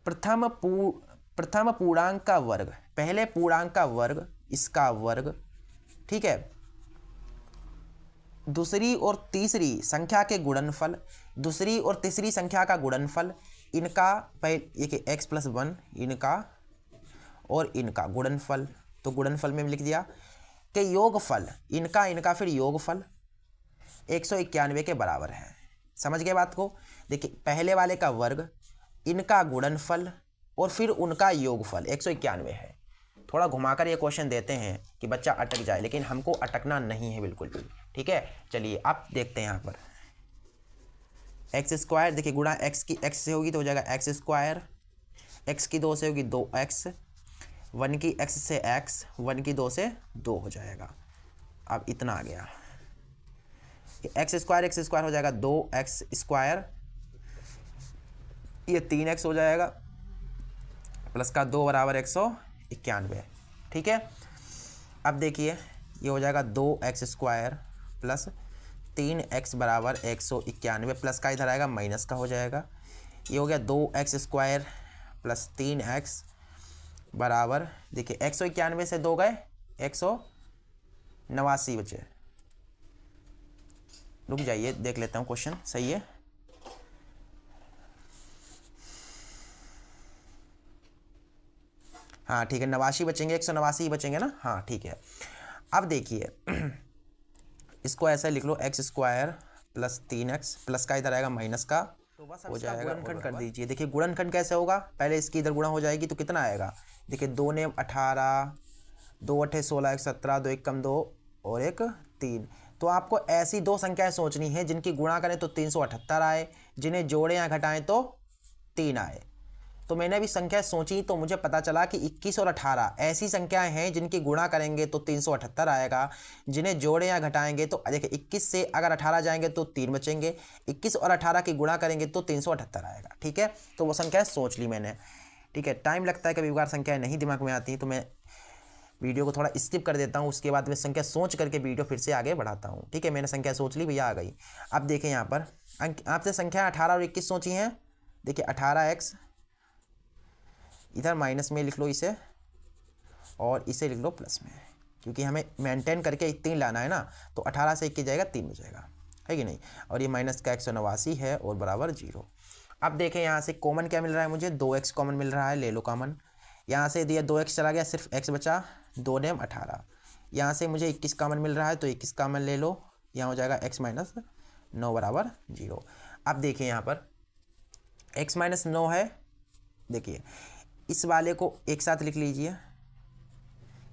[SPEAKER 1] प्रथम पूर्णांक का वर्ग, पहले पूर्णांक का वर्ग, इसका वर्ग, ठीक है, दूसरी और तीसरी संख्या के गुणनफल, दूसरी और तीसरी संख्या का गुणनफल, इनका देखिए x+1 इनका और इनका गुणनफल, तो गुणनफल में लिख दिया कि योगफल इनका फिर योगफल 191 के बराबर है। समझ गए बात को। देखिए पहले वाले का वर्ग, इनका गुणनफल और फिर उनका योगफल 191 है। थोड़ा घुमाकर ये क्वेश्चन देते हैं कि बच्चा अटक जाए, लेकिन हमको अटकना नहीं है बिल्कुल भी। ठीक है, चलिए अब देखते हैं यहाँ पर एक्स स्क्वायर, देखिए गुणा एक्स की एक्स से होगी तो हो जाएगा एक्स स्क्वायर, एक्स की 2 से होगी 2x, 1 की x से x, 1 की 2 से 2 हो जाएगा। अब इतना आ गया, एक्स स्क्वायर हो जाएगा 2x स्क्वायर, ये 3x हो जाएगा, प्लस का 2 बराबर 191। ठीक है, अब देखिए ये हो जाएगा 2x स्क्वायर प्लस 3x बराबर 191, प्लस का इधर आएगा माइनस का हो जाएगा। ये हो गया 2x स्क्वायर प्लस 3x बराबर, देखिए 191 से 2 गए 189 बचे। रुक जाइए देख लेता हूँ क्वेश्चन सही है। हाँ ठीक है, 89 बचेंगे, 189 ही बचेंगे ना। हाँ ठीक है, अब देखिए इसको ऐसे लिख लो x square plus 3x, plus का इधर आएगा माइनस का, तो बस हो जाएगा गुणनखंड कर दीजिए। देखिए गुणनखंड कैसे होगा, पहले इसकी इधर गुणा हो जाएगी तो कितना आएगा, देखिए 2 ने 18, 2 8 16, 1 17, 2 1 कम 2 और 1 3। तो आपको ऐसी दो संख्याएं सोचनी है जिनकी गुणा करें तो 378 आए, जिन्हें जोड़ें या घटाएं तो 3 आए। तो मैंने अभी संख्या सोची तो मुझे पता चला कि 21 और 18 ऐसी संख्याएं हैं जिनकी गुणा करेंगे तो 378 आएगा, जिन्हें जोड़ें या घटाएंगे तो देखिए 21 से अगर 18 जाएंगे तो 3 बचेंगे, 21 और 18 की गुणा करेंगे तो 378 आएगा। ठीक है, तो वो संख्याएं सोच ली मैंने। ठीक है, टाइम लगता है कभी बार संख्याएं नहीं दिमाग में आती तो मैं वीडियो को थोड़ा स्किप कर देता हूँ, उसके बाद मैं संख्या सोच करके वीडियो फिर से आगे बढ़ाता हूँ। ठीक है, मैंने संख्या सोच ली, भैया आ गई। अब देखें यहाँ पर आपसे संख्या 18 और 21 सोची हैं। देखिए 18x इधर माइनस में लिख लो इसे और इसे लिख लो प्लस में, क्योंकि हमें मेंटेन करके 3 लाना है ना, तो 18 से 21 जाएगा 3 हो जाएगा, है कि नहीं। और ये माइनस का 189 है और बराबर 0। अब देखें यहाँ से कॉमन क्या मिल रहा है मुझे, 2x कॉमन मिल रहा है, ले लो कॉमन। यहाँ से दिया 2x चला गया, सिर्फ x बचा, 2 ने 18। यहाँ से मुझे 21 कॉमन मिल रहा है तो 21 कॉमन ले लो, यहाँ हो जाएगा x माइनस 9 बराबर 0। अब देखिए यहाँ पर x माइनस 9 है, देखिए इस वाले को एक साथ लिख लीजिए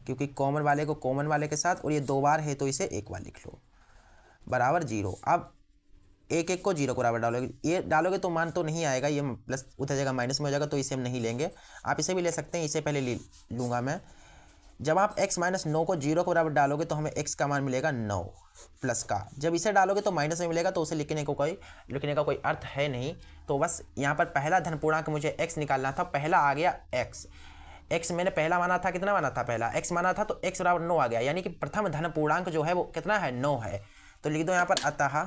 [SPEAKER 1] क्योंकि कॉमन वाले को कॉमन वाले के साथ, और ये 2 बार है तो इसे एक बार लिख लो, बराबर 0। अब 1 1 को 0 को बराबर डालोगे, ये डालोगे तो मान तो नहीं आएगा, ये प्लस उधर जगह माइनस में हो जाएगा, तो इसे हम नहीं लेंगे। आप इसे भी ले सकते हैं, इसे पहले ले लूँगा मैं। जब आप x माइनस 9 को 0 को बराबर डालोगे तो हमें x का मान मिलेगा 9 प्लस का, जब इसे डालोगे तो माइनस में मिलेगा, तो उसे लिखने का कोई अर्थ है नहीं। तो बस यहाँ पर पहला धन पूर्णांक मुझे x निकालना था, पहला आ गया x मैंने पहला माना था, कितना माना था, पहला x माना था, तो x बराबर 9 आ गया, यानी कि प्रथम धन पूर्णांक जो है वो कितना है, 9 है। तो लिख दो यहाँ पर अतः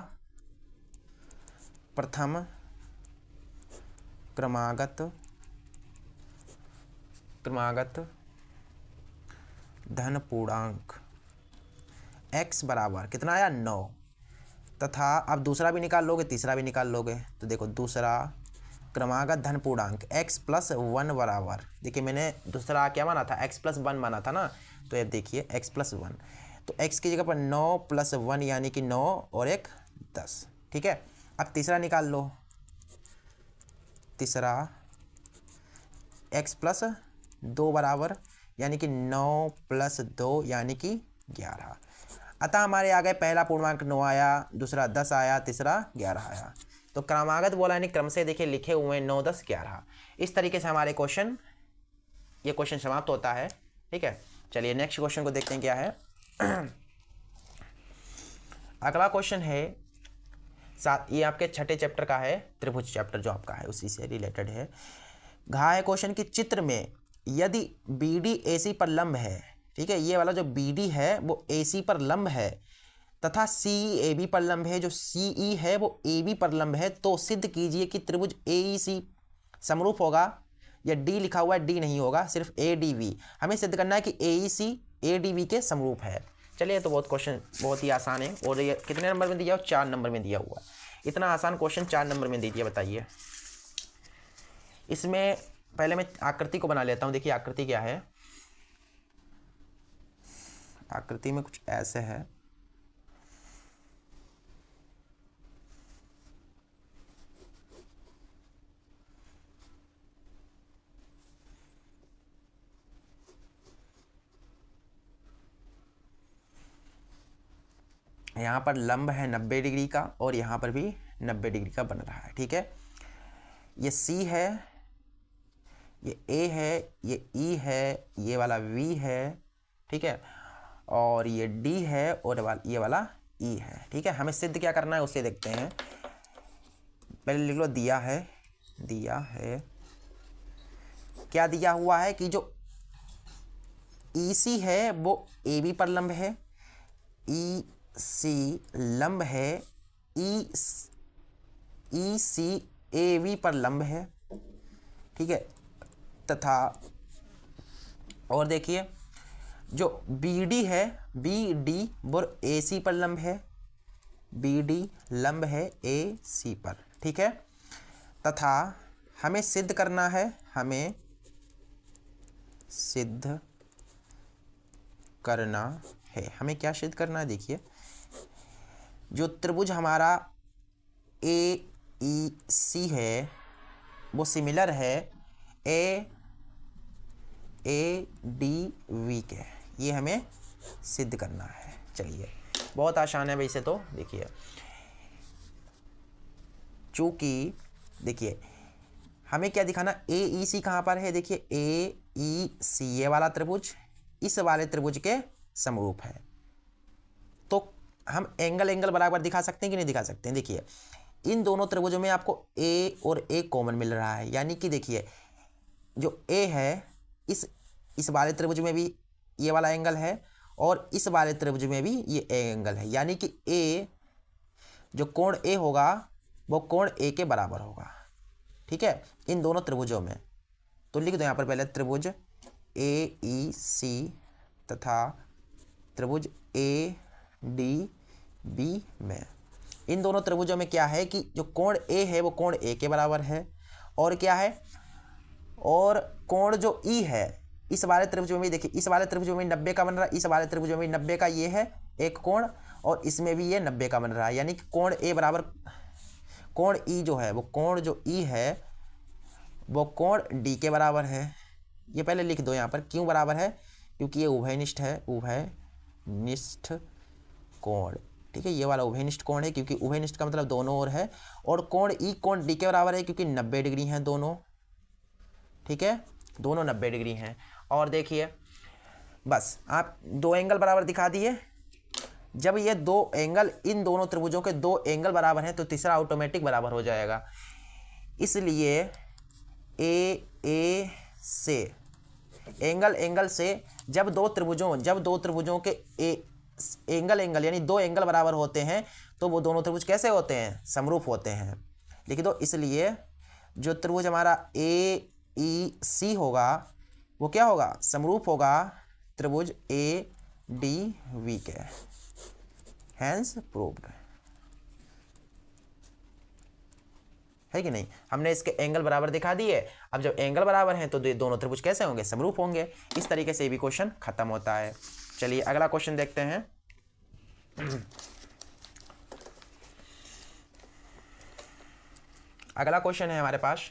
[SPEAKER 1] प्रथम क्रमागत धन पूर्णांक x बराबर कितना आया, 9, तथा अब दूसरा भी निकाल लोगे तीसरा भी निकाल लोगे, तो देखो दूसरा क्रमागत धन पूर्णांक x प्लस 1 बराबर, देखिए मैंने दूसरा क्या माना था, x प्लस 1 माना था ना, तो अब देखिए x प्लस 1, तो x की जगह पर 9 प्लस 1 यानी कि 9 और 1 10। ठीक है, अब तीसरा निकाल लो, तीसरा x प्लस 2 बराबर यानी कि 9 प्लस 2 यानी कि 11। अतः हमारे आ गए पहला पूर्णांक 9 आया, दूसरा 10 आया, तीसरा 11 आया। तो क्रमागत बोला यानी क्रम से देखिए लिखे हुए 9 10 11। इस तरीके से हमारे ये क्वेश्चन समाप्त होता है। ठीक है, चलिए नेक्स्ट क्वेश्चन को देखते हैं क्या है। अगला क्वेश्चन है ये आपके छठे चैप्टर का है, त्रिभुज चैप्टर जो आपका है उसी से रिलेटेड है। घा है क्वेश्चन की चित्र में यदि BD AC पर लंब है, ठीक है, ये वाला जो BD है वो AC पर लंब है तथा CE AB पर लंब है, जो CE है वो AB पर लंब है, तो सिद्ध कीजिए कि त्रिभुज AEC समरूप होगा, या D लिखा हुआ है, D नहीं होगा, सिर्फ ADV। हमें सिद्ध करना है कि AEC ADV के समरूप है। चलिए, तो क्वेश्चन बहुत ही आसान है, और ये कितने नंबर में दिया हुआ, 4 नंबर में दिया हुआ है। इतना आसान क्वेश्चन 4 नंबर में दे दिया, बताइए। इसमें पहले मैं आकृति को बना लेता हूँ। देखिए आकृति क्या है, आकृति में कुछ ऐसे है, यहाँ पर लंब है 90 डिग्री का और यहाँ पर भी 90 डिग्री का बन रहा है। ठीक है, ये सी है, ये ए है, ये ई है, ये वाला वी है। ठीक है, और ये डी है और ये वाला ई है। ठीक है, हमें सिद्ध क्या करना है उसे देखते हैं। पहले लिख लो दिया है क्या दिया हुआ है कि जो EC है वो AB पर लंब है, EC लंब है, EC AB पर लंब है। ठीक है, तथा और देखिए जो BD है, BD वो AC पर लंब है, BD लंब है AC पर। ठीक है, तथा हमें सिद्ध करना है, हमें सिद्ध करना है, हमें क्या सिद्ध करना है। देखिए जो त्रिभुज हमारा AEC है वो सिमिलर है ADV के, ये हमें सिद्ध करना है। चलिए बहुत आसान है वैसे तो। देखिए चूंकि देखिए हमें क्या दिखाना, AEC कहाँ पर है। देखिए AEC ये वाला त्रिभुज इस वाले त्रिभुज के समरूप है, तो हम एंगल बराबर दिखा सकते हैं कि नहीं दिखा सकते हैं। देखिए इन दोनों त्रिभुजों में आपको A और A कॉमन मिल रहा है, यानी कि देखिए जो A है इस वाले त्रिभुज में भी ये वाला एंगल है और इस वाले त्रिभुज में भी ये एंगल है, यानी कि A जो कोण A होगा वो कोण A के बराबर होगा। ठीक है, इन दोनों त्रिभुजों में। तो लिख दो यहाँ पर पहले त्रिभुज AEC तथा त्रिभुज ADB में। इन दोनों त्रिभुजों में क्या है कि जो कोण A है वो कोण A के बराबर है, और क्या है, और कोण जो E है इस वाले त्रिभुज में भी देखिए, इस वाले त्रिभुज में 90 का बन रहा है, इस वाले त्रिभुज में भी 90 का ये है एक कोण, और इसमें भी ये 90 का बन रहा है, यानी कि कोण A बराबर कोण E जो है वो कोण जो E है वो कोण D के बराबर है। ये पहले लिख दो यहाँ पर, क्यों बराबर है, क्योंकि ये उभयनिष्ठ है, उभयनिष्ठ कोण। ठीक है, ये वाला उभयनिष्ठ कोण है, क्योंकि उभयनिष्ठ का मतलब दोनों ओर है, और कोण E कोण D के बराबर है क्योंकि 90 डिग्री हैं दोनों। ठीक है, दोनों 90 डिग्री हैं। और देखिए बस आप दो एंगल बराबर दिखा दिए। जब ये दो एंगल, इन दोनों त्रिभुजों के दो एंगल बराबर हैं तो तीसरा ऑटोमेटिक बराबर हो जाएगा। इसलिए ए से एंगल से जब दो त्रिभुजों के एंगल यानी दो एंगल बराबर होते हैं तो वो दोनों त्रिभुज कैसे होते हैं, समरूप होते हैं। लिख दो, इसलिए जो त्रिभुज हमारा AEC होगा वो क्या होगा, समरूप होगा त्रिभुज ADV के। हैंस प्रूव्ड है कि नहीं। हमने इसके एंगल बराबर दिखा दिए। अब जब एंगल बराबर हैं तो दोनों त्रिभुज कैसे होंगे, समरूप होंगे। इस तरीके से भी क्वेश्चन खत्म होता है। चलिए अगला क्वेश्चन देखते हैं। अगला क्वेश्चन है हमारे पास,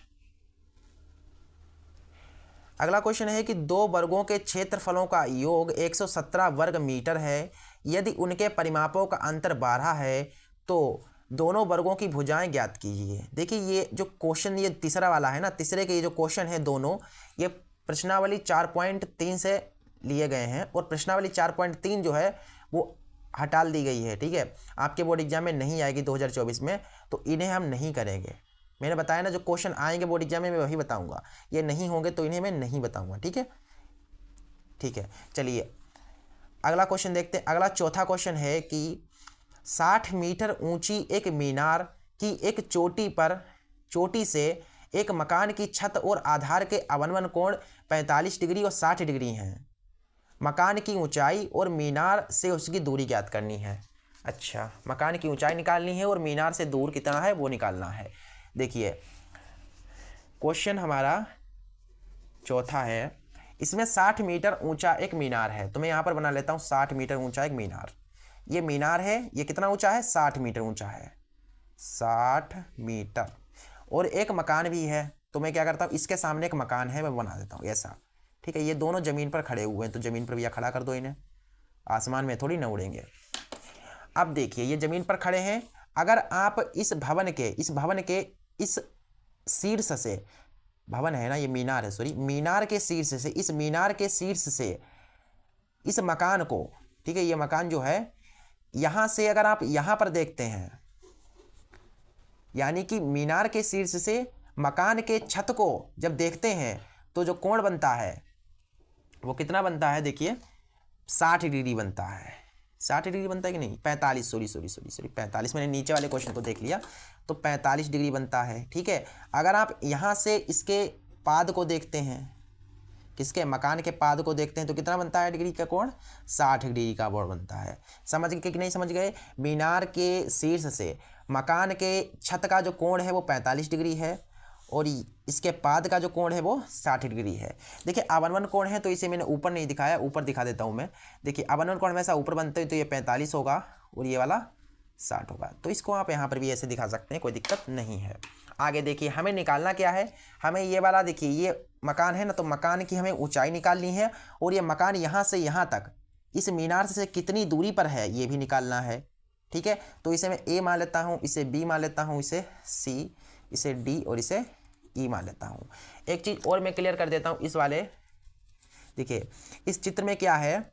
[SPEAKER 1] अगला क्वेश्चन है कि दो वर्गों के क्षेत्रफलों का योग 117 वर्ग मीटर है। यदि उनके परिमापों का अंतर 12 है तो दोनों वर्गों की भुजाएं ज्ञात कीजिए। देखिए ये जो क्वेश्चन, ये तीसरा वाला है ना, तीसरे के ये जो क्वेश्चन है दोनों, ये प्रश्नावली 4.3 से लिए गए हैं, और प्रश्नावली 4.3 जो है वो हटा दी गई है। ठीक है, आपके बोर्ड एग्जाम में नहीं आएगी 2024 में, तो इन्हें हम नहीं करेंगे। मैंने बताया ना, जो क्वेश्चन आएंगे बोर्ड एग्जाम में मैं वही बताऊंगा, ये नहीं होंगे तो इन्हें मैं नहीं बताऊंगा। ठीक है, ठीक है। चलिए अगला क्वेश्चन देखते हैं। अगला चौथा क्वेश्चन है कि 60 मीटर ऊंची एक मीनार की एक चोटी से एक मकान की छत और आधार के अवनमन कोण 45 डिग्री और 60 डिग्री हैं। मकान की ऊंचाई और मीनार से उसकी दूरी ज्ञात करनी है। अच्छा, मकान की ऊंचाई निकालनी है और मीनार से दूर कितना है वो निकालना है। देखिए क्वेश्चन हमारा चौथा है, इसमें 60 मीटर ऊंचा एक मीनार है, तो मैं यहाँ पर बना लेता हूँ 60 मीटर ऊंचा एक मीनार। ये मीनार है, ये कितना ऊंचा है, 60 मीटर ऊंचा है, 60 मीटर। और एक मकान भी है, तो मैं क्या करता हूँ, इसके सामने एक मकान है, मैं बना देता हूँ ऐसा। ठीक है, ये दोनों जमीन पर खड़े हुए हैं, तो जमीन पर भैया खड़ा कर दो इन्हें, आसमान में थोड़ी ना उड़ेंगे। अब देखिए ये ज़मीन पर खड़े हैं, अगर आप इस भवन के इस शीर्ष से, भवन है ना ये, मीनार है सॉरी, मीनार के शीर्ष से, इस मीनार के शीर्ष से इस मकान को, ठीक है, ये मकान जो है यहाँ से अगर आप यहाँ पर देखते हैं, यानी कि मीनार के शीर्ष से मकान के छत को जब देखते हैं तो जो कोण बनता है वो कितना बनता है, देखिए 60 डिग्री बनता है। 60 डिग्री बनता है कि नहीं, 45, सॉरी 45, मैंने नीचे वाले क्वेश्चन को देख लिया, तो 45 डिग्री बनता है। ठीक है, अगर आप यहाँ से इसके पाद को देखते हैं, किसके, मकान के पाद को देखते हैं, तो कितना बनता है डिग्री का कोण, 60 डिग्री का कोण बनता है। समझ गए कि नहीं समझ गए? मीनार के शीर्ष से मकान के छत का जो कोण है वो 45 डिग्री है और इसके पाद का जो कोण है वो 60 डिग्री है। देखिए अवनवन कोण है तो इसे मैंने ऊपर नहीं दिखाया, ऊपर दिखा देता हूँ मैं। देखिए अवनवन कोण हमेशा ऊपर बनते हैं, तो ये 45 होगा और ये वाला 60 होगा, तो इसको आप यहाँ पर भी ऐसे दिखा सकते हैं, कोई दिक्कत नहीं है। आगे देखिए हमें निकालना क्या है, हमें ये वाला, देखिए ये मकान है ना, तो मकान की हमें ऊंचाई निकालनी है और ये मकान यहाँ से यहाँ तक इस मीनार से कितनी दूरी पर है ये भी निकालना है। ठीक है, तो इसे मैं ए मान लेता हूँ, इसे बी मान लेता हूँ, इसे सी, इसे डी और इसे ई मान लेता हूँ। एक चीज़ और मैं क्लियर कर देता हूँ इस वाले, देखिए इस चित्र में क्या है,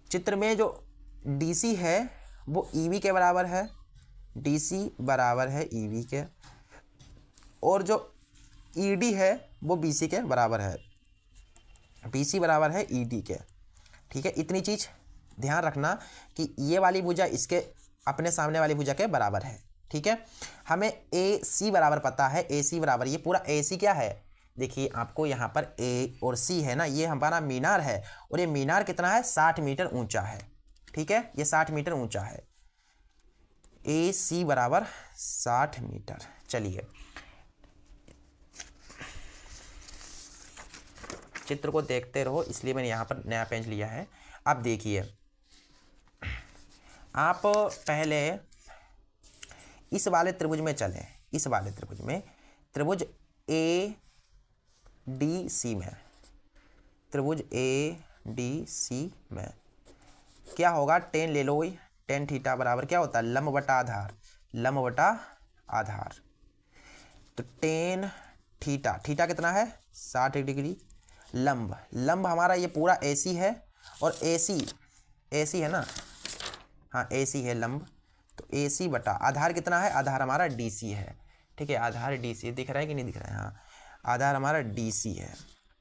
[SPEAKER 1] चित्र में जो DC है वो EV के बराबर है, DC बराबर है EV के, और जो ED है वो BC के बराबर है, BC बराबर है ED के। ठीक है, इतनी चीज़ ध्यान रखना कि ये वाली भुजा इसके अपने सामने वाली भुजा के बराबर है। ठीक है, हमें AC बराबर पता है, AC बराबर, ये पूरा AC क्या है, देखिए आपको यहाँ पर A और C है ना, ये हमारा मीनार है और ये मीनार कितना है, 60 मीटर ऊंचा है। ठीक है, ये 60 मीटर ऊंचा है, AC बराबर 60 मीटर। चलिए चित्र को देखते रहो, इसलिए मैंने यहाँ पर नया पेज लिया है। अब देखिए आप पहले इस वाले त्रिभुज में चलें, इस वाले त्रिभुज में, त्रिभुज ADC में, त्रिभुज ADC में क्या होगा, टेन ले लो, वही टेन थीटा बराबर क्या होता है, लंब बटा आधार, लंब बटा आधार। तो टेन थीटा, थीटा कितना है, 60 डिग्री, लंब, लंब हमारा ये पूरा AC है और AC है ना, हाँ AC है लंब, तो AC बटा आधार कितना है, आधार हमारा DC है। ठीक है, आधार DC दिख रहा है कि नहीं दिख रहा है, हाँ आधार हमारा DC है।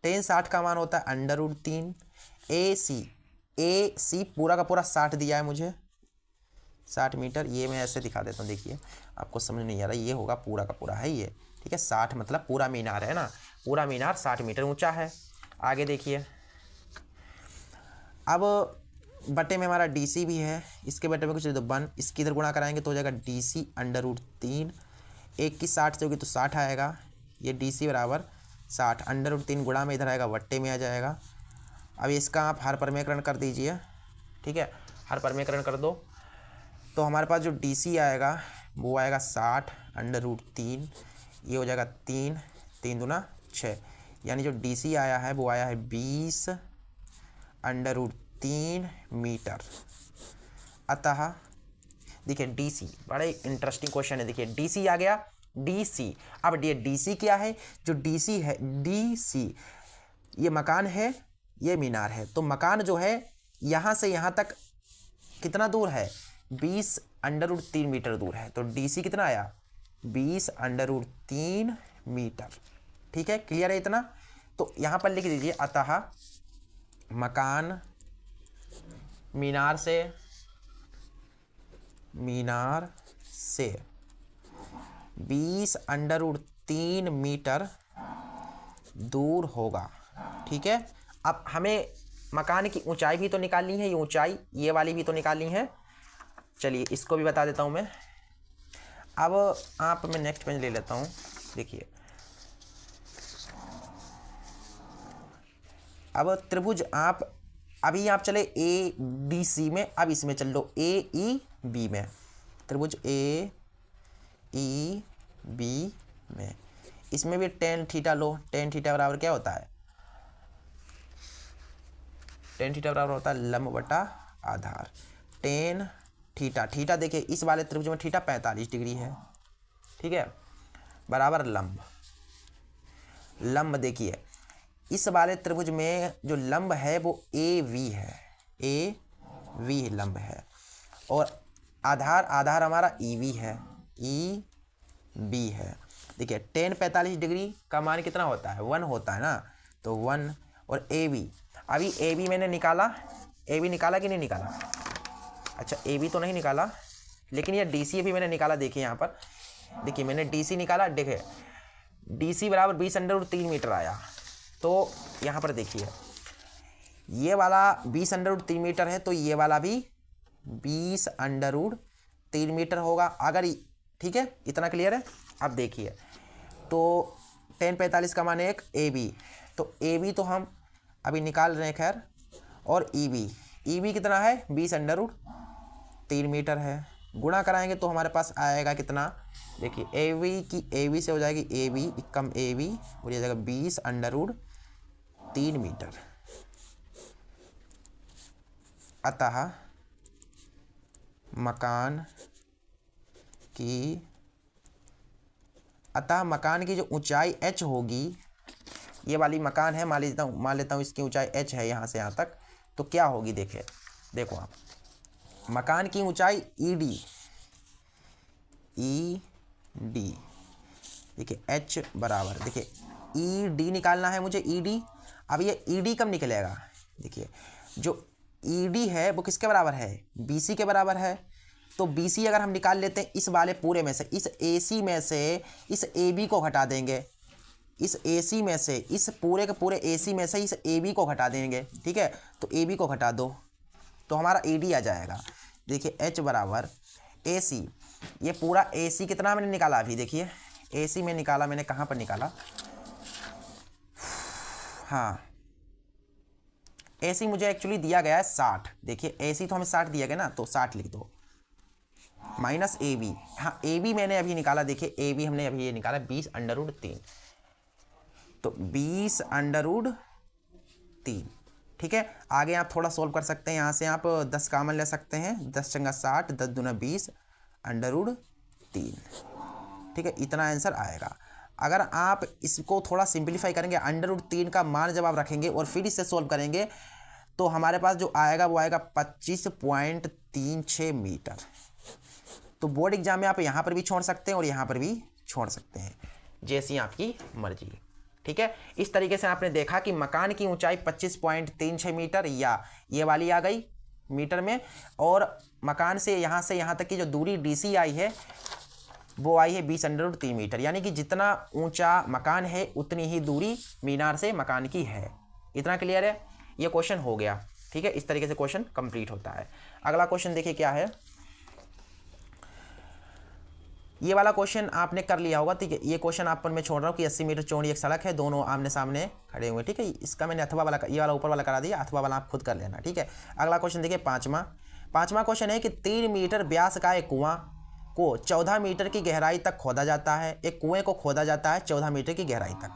[SPEAKER 1] टेन 60 का मान होता है √3, AC पूरा का पूरा 60 दिया है मुझे, 60 मीटर, ये मैं ऐसे दिखा देता हूँ, देखिए आपको समझ नहीं आ रहा, ये होगा पूरा का पूरा है ये। ठीक है, 60 मतलब पूरा मीनार है ना, पूरा मीनार 60 मीटर ऊंचा है। आगे देखिए, अब बटे में हमारा DC भी है, इसके बटे में कुछ तो 1, इसकी इधर गुणा कराएंगे तो हो जाएगा DC √3, एक की 60 से होगी तो 60 आएगा, ये DC बराबर 60, √3 गुणा में इधर आएगा बट्टे में आ जाएगा। अब इसका आप हर परमेकरण कर दीजिए। ठीक है, हर परमेकरण कर दो तो हमारे पास जो DC आएगा वो आएगा 60 √3, ये हो जाएगा 3, 3 दूना 6, यानी जो DC आया है वो आया है 20 √3 मीटर। अतः देखिए DC बड़ा इंटरेस्टिंग क्वेश्चन है, देखिए DC आ गया, DC। अब ये DC क्या है, जो DC है, DC ये मकान है, ये मीनार है, तो मकान जो है यहाँ से यहाँ तक कितना दूर है, 20 √3 मीटर दूर है, तो DC कितना आया, 20 √3 मीटर। ठीक है, क्लियर है इतना? तो यहाँ पर लिख दीजिए, अतः मकान मीनार से 20 √3 मीटर दूर होगा। ठीक है, अब हमें मकान की ऊंचाई भी तो निकालनी है, ये ऊंचाई ये वाली भी तो निकालनी है। चलिए इसको भी बता देता हूँ मैं। अब मैं नेक्स्ट पेज ले लेता हूँ, देखिए अब त्रिभुज अभी आप चले ADC में, अब इसमें चल लो AEB में, त्रिभुज AEB में, इसमें भी टेन थीटा लो, टेन थीटा बराबर क्या होता है, टेन थीटा बराबर होता है लंब बटा आधार। टेन थीटा, थीटा देखिए इस वाले त्रिभुज में थीटा 45 डिग्री है, ठीक है, बराबर लंब। लंब देखिए इस वाले त्रिभुज में जो लंब है वो ए वी है, ए वी लंब है, और आधार, आधार हमारा ई वी है, ई बी है। देखिए टेन 45 डिग्री का मान कितना होता है, 1 होता है ना, तो 1 और ए बी, अभी ए बी मैंने निकाला, ए बी निकाला कि नहीं निकाला, अच्छा ए बी तो नहीं निकाला, लेकिन ये डी सी भी मैंने निकाला। देखिए यहाँ पर देखिए मैंने डी सी निकाला, देखिए डी सी बराबर 20√3 मीटर आया। तो यहाँ पर देखिए ये वाला 20√3 मीटर है, तो ये वाला भी 20√3 मीटर होगा अगर, ठीक है, इतना क्लियर है। अब देखिए तो टेन 45 का मान एक ए बी, तो ए बी तो हम अभी निकाल रहे हैं खैर, और ई बी कितना है 20√3 मीटर है, गुणा कराएंगे तो हमारे पास आएगा कितना, देखिए ए बी की ए बी से हो जाएगी A B come A B और ये जाएगा 20√3 मीटर। अतः मकान की जो ऊंचाई h होगी, ये वाली मकान है, मान लेता हूँ इसकी ऊंचाई h है यहाँ से यहाँ तक, तो क्या होगी देखिए, देखो आप मकान की ऊंचाई ED, देखिए h बराबर, देखिए ED निकालना है मुझे, ED। अब ये ED कब निकलेगा, देखिए जो ED है वो किसके बराबर है, BC के बराबर है। तो BC अगर हम निकाल लेते हैं इस वाले पूरे में से, इस AC में से इस AB को घटा देंगे, इस AC में से, इस पूरे के पूरे AC में से इस AB को घटा देंगे, ठीक है, तो AB को घटा दो तो हमारा AD आ जाएगा। देखिए H बराबर AC, ये पूरा AC कितना मैंने निकाला अभी, देखिए AC में निकाला मैंने, कहाँ पर निकाला, हाँ AC मुझे एक्चुअली दिया गया है 60, देखिए AC तो हमें 60 दिया गया ना, तो 60 लिख दो, माइनस ए बी, हाँ ए बी मैंने अभी निकाला, देखिए ए बी हमने अभी ये निकाला 20√3, तो 20√3, ठीक है। आगे आप थोड़ा सोल्व कर सकते हैं, यहाँ से आप 10 कॉमन ले सकते हैं, 10 चंगा 60, 10 दूना 20√3, ठीक है, इतना आंसर आएगा। अगर आप इसको थोड़ा सिंप्लीफाई करेंगे, √3 का मान जब आप रखेंगे और फिर इससे सोल्व करेंगे तो हमारे पास जो आएगा वो आएगा 25.36 मीटर। तो बोर्ड एग्जाम में आप यहाँ पर भी छोड़ सकते हैं और यहाँ पर भी छोड़ सकते हैं, जैसी आपकी मर्जी, ठीक है। इस तरीके से आपने देखा कि मकान की ऊंचाई 25.36 मीटर, या ये वाली आ गई मीटर में, और मकान से यहाँ तक की जो दूरी DC आई है वो आई है 20√3 मीटर, यानी कि जितना ऊंचा मकान है उतनी ही दूरी मीनार से मकान की है। इतना क्लियर है, ये क्वेश्चन हो गया, ठीक है। इस तरीके से क्वेश्चन कंप्लीट होता है। अगला क्वेश्चन देखिए क्या है, ये वाला क्वेश्चन आपने कर लिया होगा, ठीक है। ये क्वेश्चन आप पर मैं छोड़ रहा हूँ कि 80 मीटर चौड़ी एक सड़क है, दोनों आमने सामने खड़े हुए, ठीक है। इसका मैंने अथवा वाला, ये वाला ऊपर वाला करा दिया, अथवा वाला आप खुद कर लेना, ठीक है। अगला क्वेश्चन देखिए पाँचवा क्वेश्चन है कि 3 मीटर व्यास का एक कुआं को 14 मीटर की गहराई तक खोदा जाता है, एक कुएं को खोदा जाता है 14 मीटर की गहराई तक।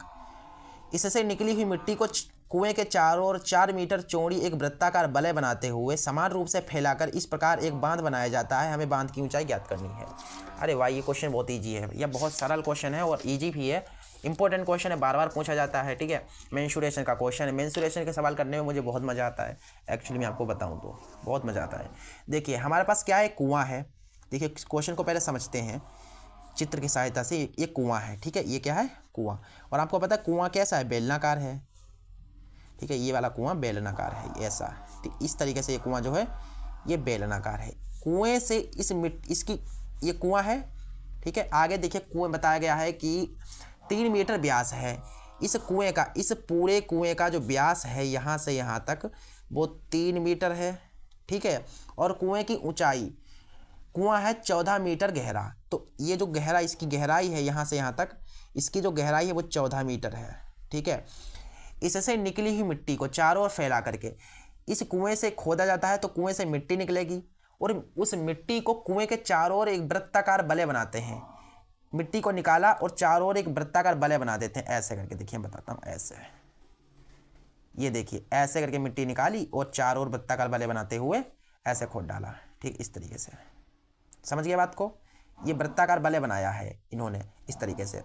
[SPEAKER 1] इससे निकली हुई मिट्टी को कुएं के चारों ओर 4 मीटर चौड़ी एक वृत्ताकार वलय बनाते हुए समान रूप से फैलाकर इस प्रकार एक बांध बनाया जाता है, हमें बांध की ऊंचाई ज्ञात करनी है। अरे वाह, ये क्वेश्चन बहुत ईजी है, यह बहुत सरल क्वेश्चन है और ईजी भी है, इंपॉर्टेंट क्वेश्चन है, बार बार पूछा जाता है, ठीक है। मेंसुरेशन का क्वेश्चन है, मेंसुरेशन के सवाल करने में मुझे बहुत मज़ा आता है, एक्चुअली मैं आपको बताऊँ तो बहुत मज़ा आता है। देखिए हमारे पास क्या है, कुआँ है। देखिए क्वेश्चन को पहले समझते हैं चित्र की सहायता से। ये कुआँ है, ठीक है, ये क्या है, कुआँ। और आपको पता है कुआँ कैसा है, बेलनाकार है, ठीक है। ये वाला कुआँ बेलनाकार है, ऐसा, ठीक। इस तरीके से ये कुआँ जो है ये बेलनाकार है। कुएं से इसकी ये कुआँ है, ठीक है। आगे देखिए कुएं बताया गया है कि 3 मीटर व्यास है। इस कुएं का, इस पूरे कुएं का जो व्यास है यहाँ से यहाँ तक वो 3 मीटर है, ठीक है। और कुएं की ऊंचाई, कुआं है 14 मीटर गहरा, तो ये जो गहरा, इसकी गहराई है यहाँ से यहाँ तक, इसकी जो गहराई है वो 14 मीटर है, ठीक है। इससे निकली हुई मिट्टी को चारों ओर फैला करके इस कुएं से खोदा जाता है, तो कुएं से मिट्टी निकलेगी और उस मिट्टी को कुएं के चारों ओर एक वृत्ताकार वलय बनाते हैं। मिट्टी को निकाला और चारों ओर एक वृत्ताकार वलय बना देते हैं, ऐसे करके। देखिए मैं बताता हूँ, ऐसे ये देखिए ऐसे करके मिट्टी निकाली और चार और वृत्ताकार बल्ले बनाते हुए ऐसे खोद डाला, ठीक इस तरीके से। समझ गए बात को? ये वृत्ताकार बल्ले बनाया है इन्होंने इस तरीके से।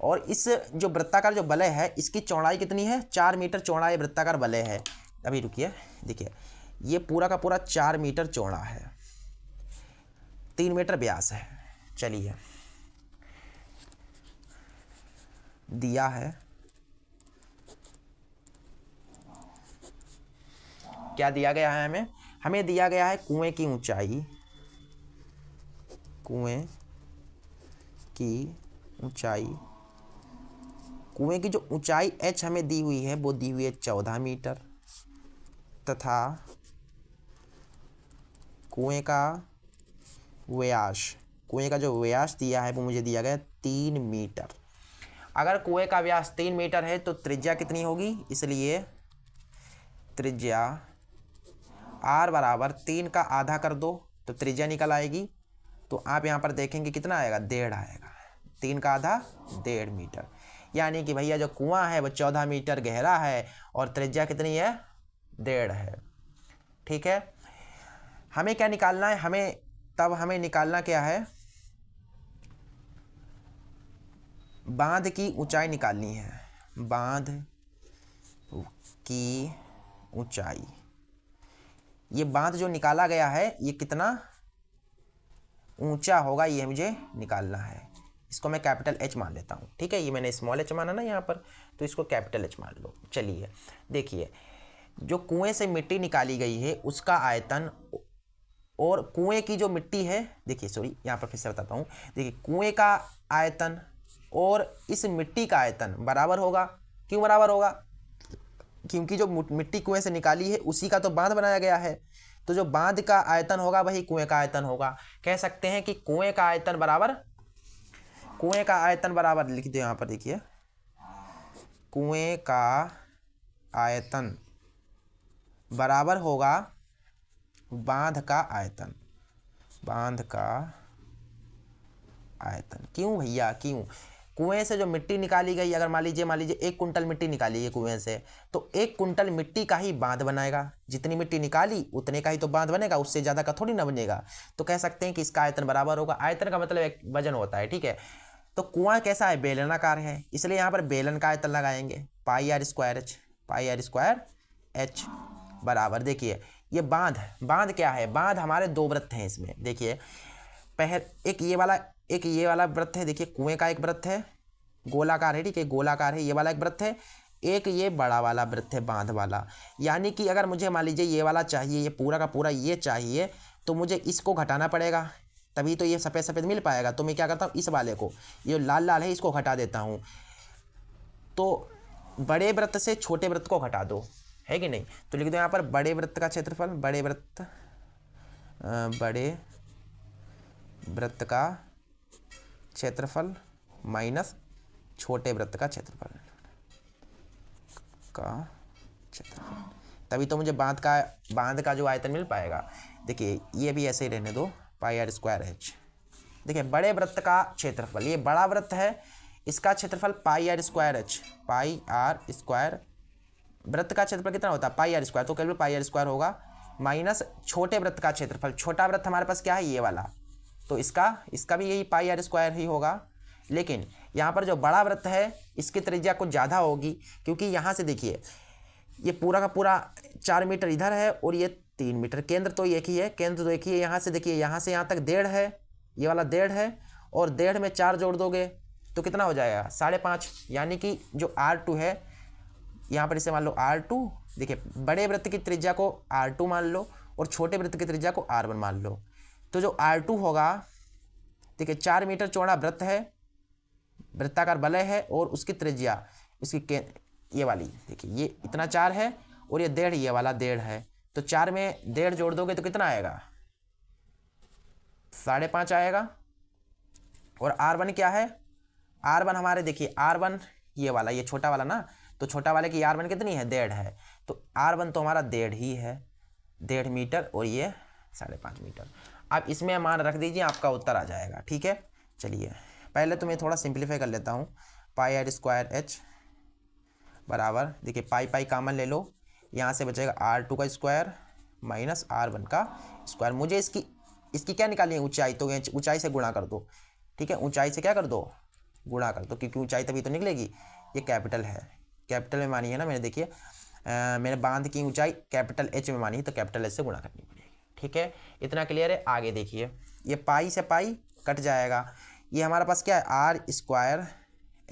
[SPEAKER 1] और इस जो वृत्ताकार जो बल्ले है इसकी चौड़ाई कितनी है? 4 मीटर चौड़ा ये वृत्ताकार बल्ले है। अभी रुकिए, देखिए ये पूरा का पूरा 4 मीटर चौड़ा है, 3 मीटर व्यास है। चलिए दिया है, क्या दिया गया है हमें? हमें दिया गया है कुएं की ऊंचाई, कुएं की ऊंचाई, कुएं की जो ऊंचाई h हमें दी हुई है वो दी हुई है 14 मीटर, तथा कुएं का व्यास, कुएं का जो व्यास दिया है वो मुझे दिया गया 3 मीटर। अगर कुएं का व्यास 3 मीटर है तो त्रिज्या कितनी होगी? इसलिए त्रिज्या r बराबर 3 का आधा कर दो तो त्रिज्या निकल आएगी। तो आप यहाँ पर देखेंगे कितना आएगा? 1.5 आएगा। 3 का आधा 1.5 मीटर, यानी कि भैया जो कुआं है वो 14 मीटर गहरा है और त्रिज्या कितनी है? 1.5 है। ठीक है, हमें क्या निकालना है? हमें निकालना क्या है? बांध की ऊंचाई निकालनी है। बांध की ऊंचाई, ये बांध जो निकाला गया है ये कितना ऊंचा होगा ये मुझे निकालना है। इसको मैं कैपिटल H मान लेता हूँ, ठीक है। ये मैंने स्मॉल h माना ना यहाँ पर, तो इसको कैपिटल H मान लो। चलिए देखिए, जो कुएं से मिट्टी निकाली गई है उसका आयतन और कुएं की जो मिट्टी है, देखिए सॉरी यहाँ पर फिर से बताता हूँ। देखिए कुएं का आयतन और इस मिट्टी का आयतन बराबर होगा। क्यों बराबर होगा? क्योंकि जो मिट्टी कुएं से निकाली है उसी का तो बांध बनाया गया है, तो जो बांध का आयतन होगा वही कुएं का आयतन होगा। कह सकते हैं कि कुएं का आयतन बराबर लिख दो यहाँ पर, देखिए कुएं का आयतन बराबर होगा बांध का आयतन। बांध का आयतन क्यों भैया? क्यों? कुएं से जो मिट्टी निकाली गई, अगर मान लीजिए 1 कुंटल मिट्टी निकाली है कुएं से, तो 1 कुंटल मिट्टी का ही बांध बनाएगा। जितनी मिट्टी निकाली उतने का ही तो बांध बनेगा, उससे ज़्यादा का थोड़ी ना बनेगा। तो कह सकते हैं कि इसका आयतन बराबर होगा। आयतन का मतलब एक वजन होता है, ठीक है। तो कुआं कैसा है? बेलनाकार है, इसलिए यहाँ पर बेलन का आयतन लगाएंगे। पाई आर स्क्वायर एच बराबर, देखिए ये बांध क्या है? बांध हमारे 2 वृत्त हैं इसमें। देखिए एक ये वाला वृत्त है, देखिए कुएं का एक वृत्त है, गोलाकार है, ठीक है, गोलाकार है, ये वाला एक वृत्त है। एक ये बड़ा वाला वृत्त है बांध वाला। यानी कि अगर मुझे मान लीजिए ये वाला चाहिए, ये पूरा का पूरा ये चाहिए, तो मुझे इसको घटाना पड़ेगा, तभी तो ये सफ़ेद सफ़ेद मिल पाएगा। तो मैं क्या करता हूँ, इस वाले को, ये लाल लाल है, इसको घटा देता हूँ। तो बड़े वृत्त से छोटे वृत्त को घटा दो, है कि नहीं? तो लिख दो यहाँ पर बड़े वृत्त का क्षेत्रफल, बड़े वृत्त का क्षेत्रफल माइनस छोटे वृत्त का क्षेत्रफल तभी तो मुझे बांध का जो आयतन मिल पाएगा। देखिए ये भी ऐसे ही रहने दो, पाई आर स्क्वायर एच। देखिए बड़े वृत्त का क्षेत्रफल, ये बड़ा वृत्त है, इसका क्षेत्रफल pi r square h. Pi r square, वृत्त का क्षेत्रफल कितना होता है? पाई आर स्क्वायर, तो केवल पाई आर स्क्वायर होगा, माइनस छोटे वृत्त का क्षेत्रफल। छोटा वृत्त हमारे पास क्या है? ये वाला, तो इसका भी यही पाई आर स्क्वायर ही होगा। लेकिन यहाँ पर जो बड़ा वृत्त है इसकी त्रिज्या कुछ ज़्यादा होगी, क्योंकि यहाँ से देखिए ये पूरा का पूरा 4 मीटर इधर है और ये 3 मीटर, केंद्र तो एक ही है, यहाँ से देखिए, यहाँ से यहाँ तक 1.5 है, ये वाला 1.5 है, और 1.5 में 4 जोड़ दोगे तो कितना हो जाएगा? 5.5। यानी कि जो R2 है, यहाँ पर इसे मान लो R2। देखिए बड़े वृत्त की त्रिज्या को R2 मान लो और छोटे वृत्त की त्रिज्या को R1 मान लो। तो जो R2 होगा, देखिए 4 मीटर चौड़ा वृत्त है, वृत्ताकार वलय है, और उसकी त्रिज्या उसकी ये वाली, देखिए ये इतना 4 है और ये 1.5, ये वाला 1.5 है। तो 4 में 1.5 जोड़ दोगे तो कितना आएगा? 5.5 आएगा। और R1 क्या है? R1 हमारे, देखिए R1 ये वाला, ये छोटा वाला ना, तो छोटा वाले की R1 कितनी है? 1.5 है। तो R1 तो हमारा 1.5 ही है, 1.5 मीटर, और ये 5.5 मीटर। आप इसमें मान रख दीजिए, आपका उत्तर आ जाएगा। ठीक है, चलिए पहले तो मैं थोड़ा सिंप्लीफाई कर लेता हूँ। पाई आर स्क्वायर एच बराबर देखिए पाई पाई कॉमन ले लो, यहाँ से बचेगा R2 का स्क्वायर माइनस R1 का स्क्वायर। मुझे इसकी क्या निकालनी है, ऊंचाई, तो ऊंचाई से गुणा कर दो, ठीक है, ऊंचाई से क्या कर दो, गुणा कर दो, क्योंकि ऊंचाई तभी तो निकलेगी। ये कैपिटल है, कैपिटल में मानी है ना मैंने, देखिए मैंने बांध की ऊंचाई कैपिटल H में मानी है, तो कैपिटल H से गुणा करनी पड़ेगी, ठीक है। इतना क्लियर है। आगे देखिए ये पाई से पाई कट जाएगा, ये हमारे पास क्या है R स्क्वायर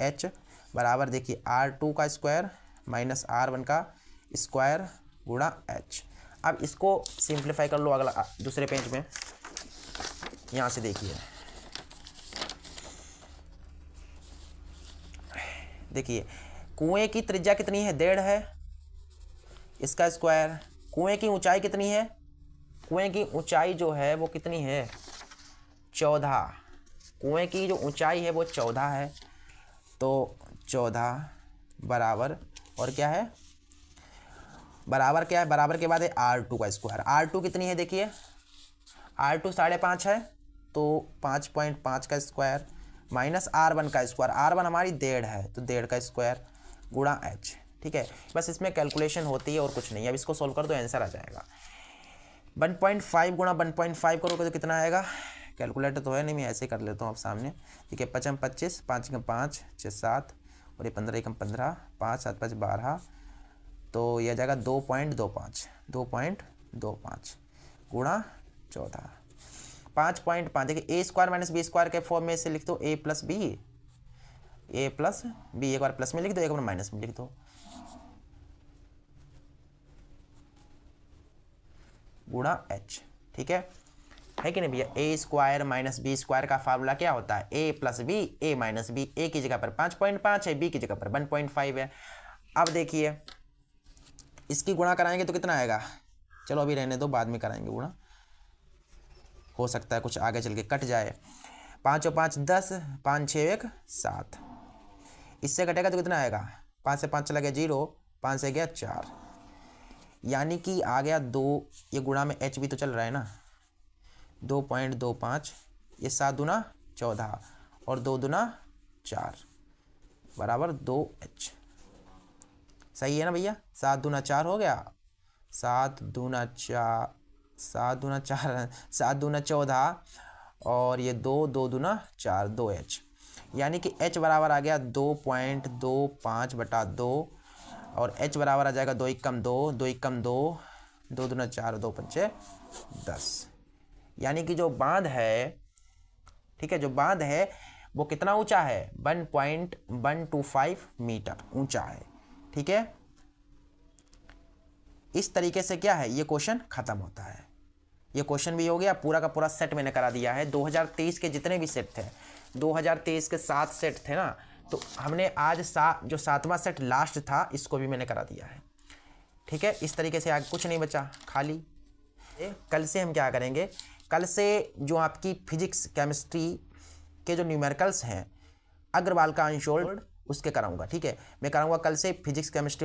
[SPEAKER 1] H बराबर देखिए R2 का स्क्वायर माइनस R1 का स्क्वायर गुणा H। अब इसको सिंप्लीफाई कर लो अगला दूसरे पेज में, यहाँ से देखिए, देखिए कुएं की त्रिज्या कितनी है, 1.5 है, इसका स्क्वायर। कुएं की ऊंचाई कितनी है, कुएं की ऊंचाई जो है वो कितनी है, 14। कुएं की जो ऊंचाई है वो 14 है, तो 14 बराबर, और क्या है, बराबर क्या है, बराबर के बाद है R2 का स्क्वायर। R2 कितनी है देखिए, R2 5.5 है, तो 5.5 का स्क्वायर माइनस R1 का स्क्वायर। R1 हमारी 1.5 है, तो 1.5 का स्क्वायर गुणा H, ठीक है। बस इसमें कैलकुलेशन होती है और कुछ नहीं। अब इसको सोल्व कर दो, आंसर आ जाएगा। 1.5 गुणा 1.5 करोगे तो कितना आएगा, कैलकुलेटर तो है नहीं, मैं ऐसे कर लेता हूँ आप सामने, ठीक है। 5 25, 5 5, 6 7, और ये 15 1 15, 5 7 5 12, तो यह जाएगा 2.25 गुणा 14, 5.5। देखिए A square minus B square के फॉर्म में से लिख दो, A प्लस बी, एक बार प्लस में लिख दो, एक बार माइनस में लिख दो, गुणा H, ठीक है कि नहीं भैया। A square minus B square का फार्मूला क्या होता है, A plus B, A minus B. A की जगह पर 5.5 है, B की जगह पर 1.5 है। अब देखिए इसकी गुणा कराएंगे तो कितना आएगा, चलो अभी रहने दो, बाद में कराएंगे गुणा, हो सकता है कुछ आगे चल के कट जाए। 5 और 5 10, 5 6 1 7, इससे कटेगा तो कितना आएगा, 5 से 5 चला गया 0, 5 से गया 4, यानी कि आ गया 2। ये गुणा में H भी तो चल रहा है ना, 2.25, ये 7 दूना 14 और 2 दूना 4 बराबर 2H। सही है ना भैया, 7 दूना 4 हो गया, 7 दूना 14, और ये 2 दूना 4, 2H, यानी कि H बराबर आ गया 2.25 बटा 2, और H बराबर आ जाएगा 2 एकम 2, 2 एकम 2, 2 दूना 4, 2 पंचे 10। यानी कि जो बांध है, ठीक है, जो बांध है वो कितना ऊंचा है, 1.125 मीटर ऊंचा है, ठीक है। इस तरीके से क्या है, ये क्वेश्चन खत्म होता है। ये क्वेश्चन भी हो गया, पूरा का पूरा सेट मैंने करा दिया है। 2023 के जितने भी सेट थे, 2023 के 7 सेट थे ना, तो हमने आज जो 7वां सेट लास्ट था, इसको भी मैंने करा दिया है, ठीक है। इस तरीके से आगे कुछ नहीं बचा खाली। कल से हम क्या करेंगे, कल से जो आपकी फिजिक्स केमिस्ट्री के जो न्यूमेरिकल्स हैं, अग्रवाल का अनसोल्व्ड, उसके कराऊंगा, ठीक है। मैं कराऊंगा कल से फिजिक्स केमिस्ट्री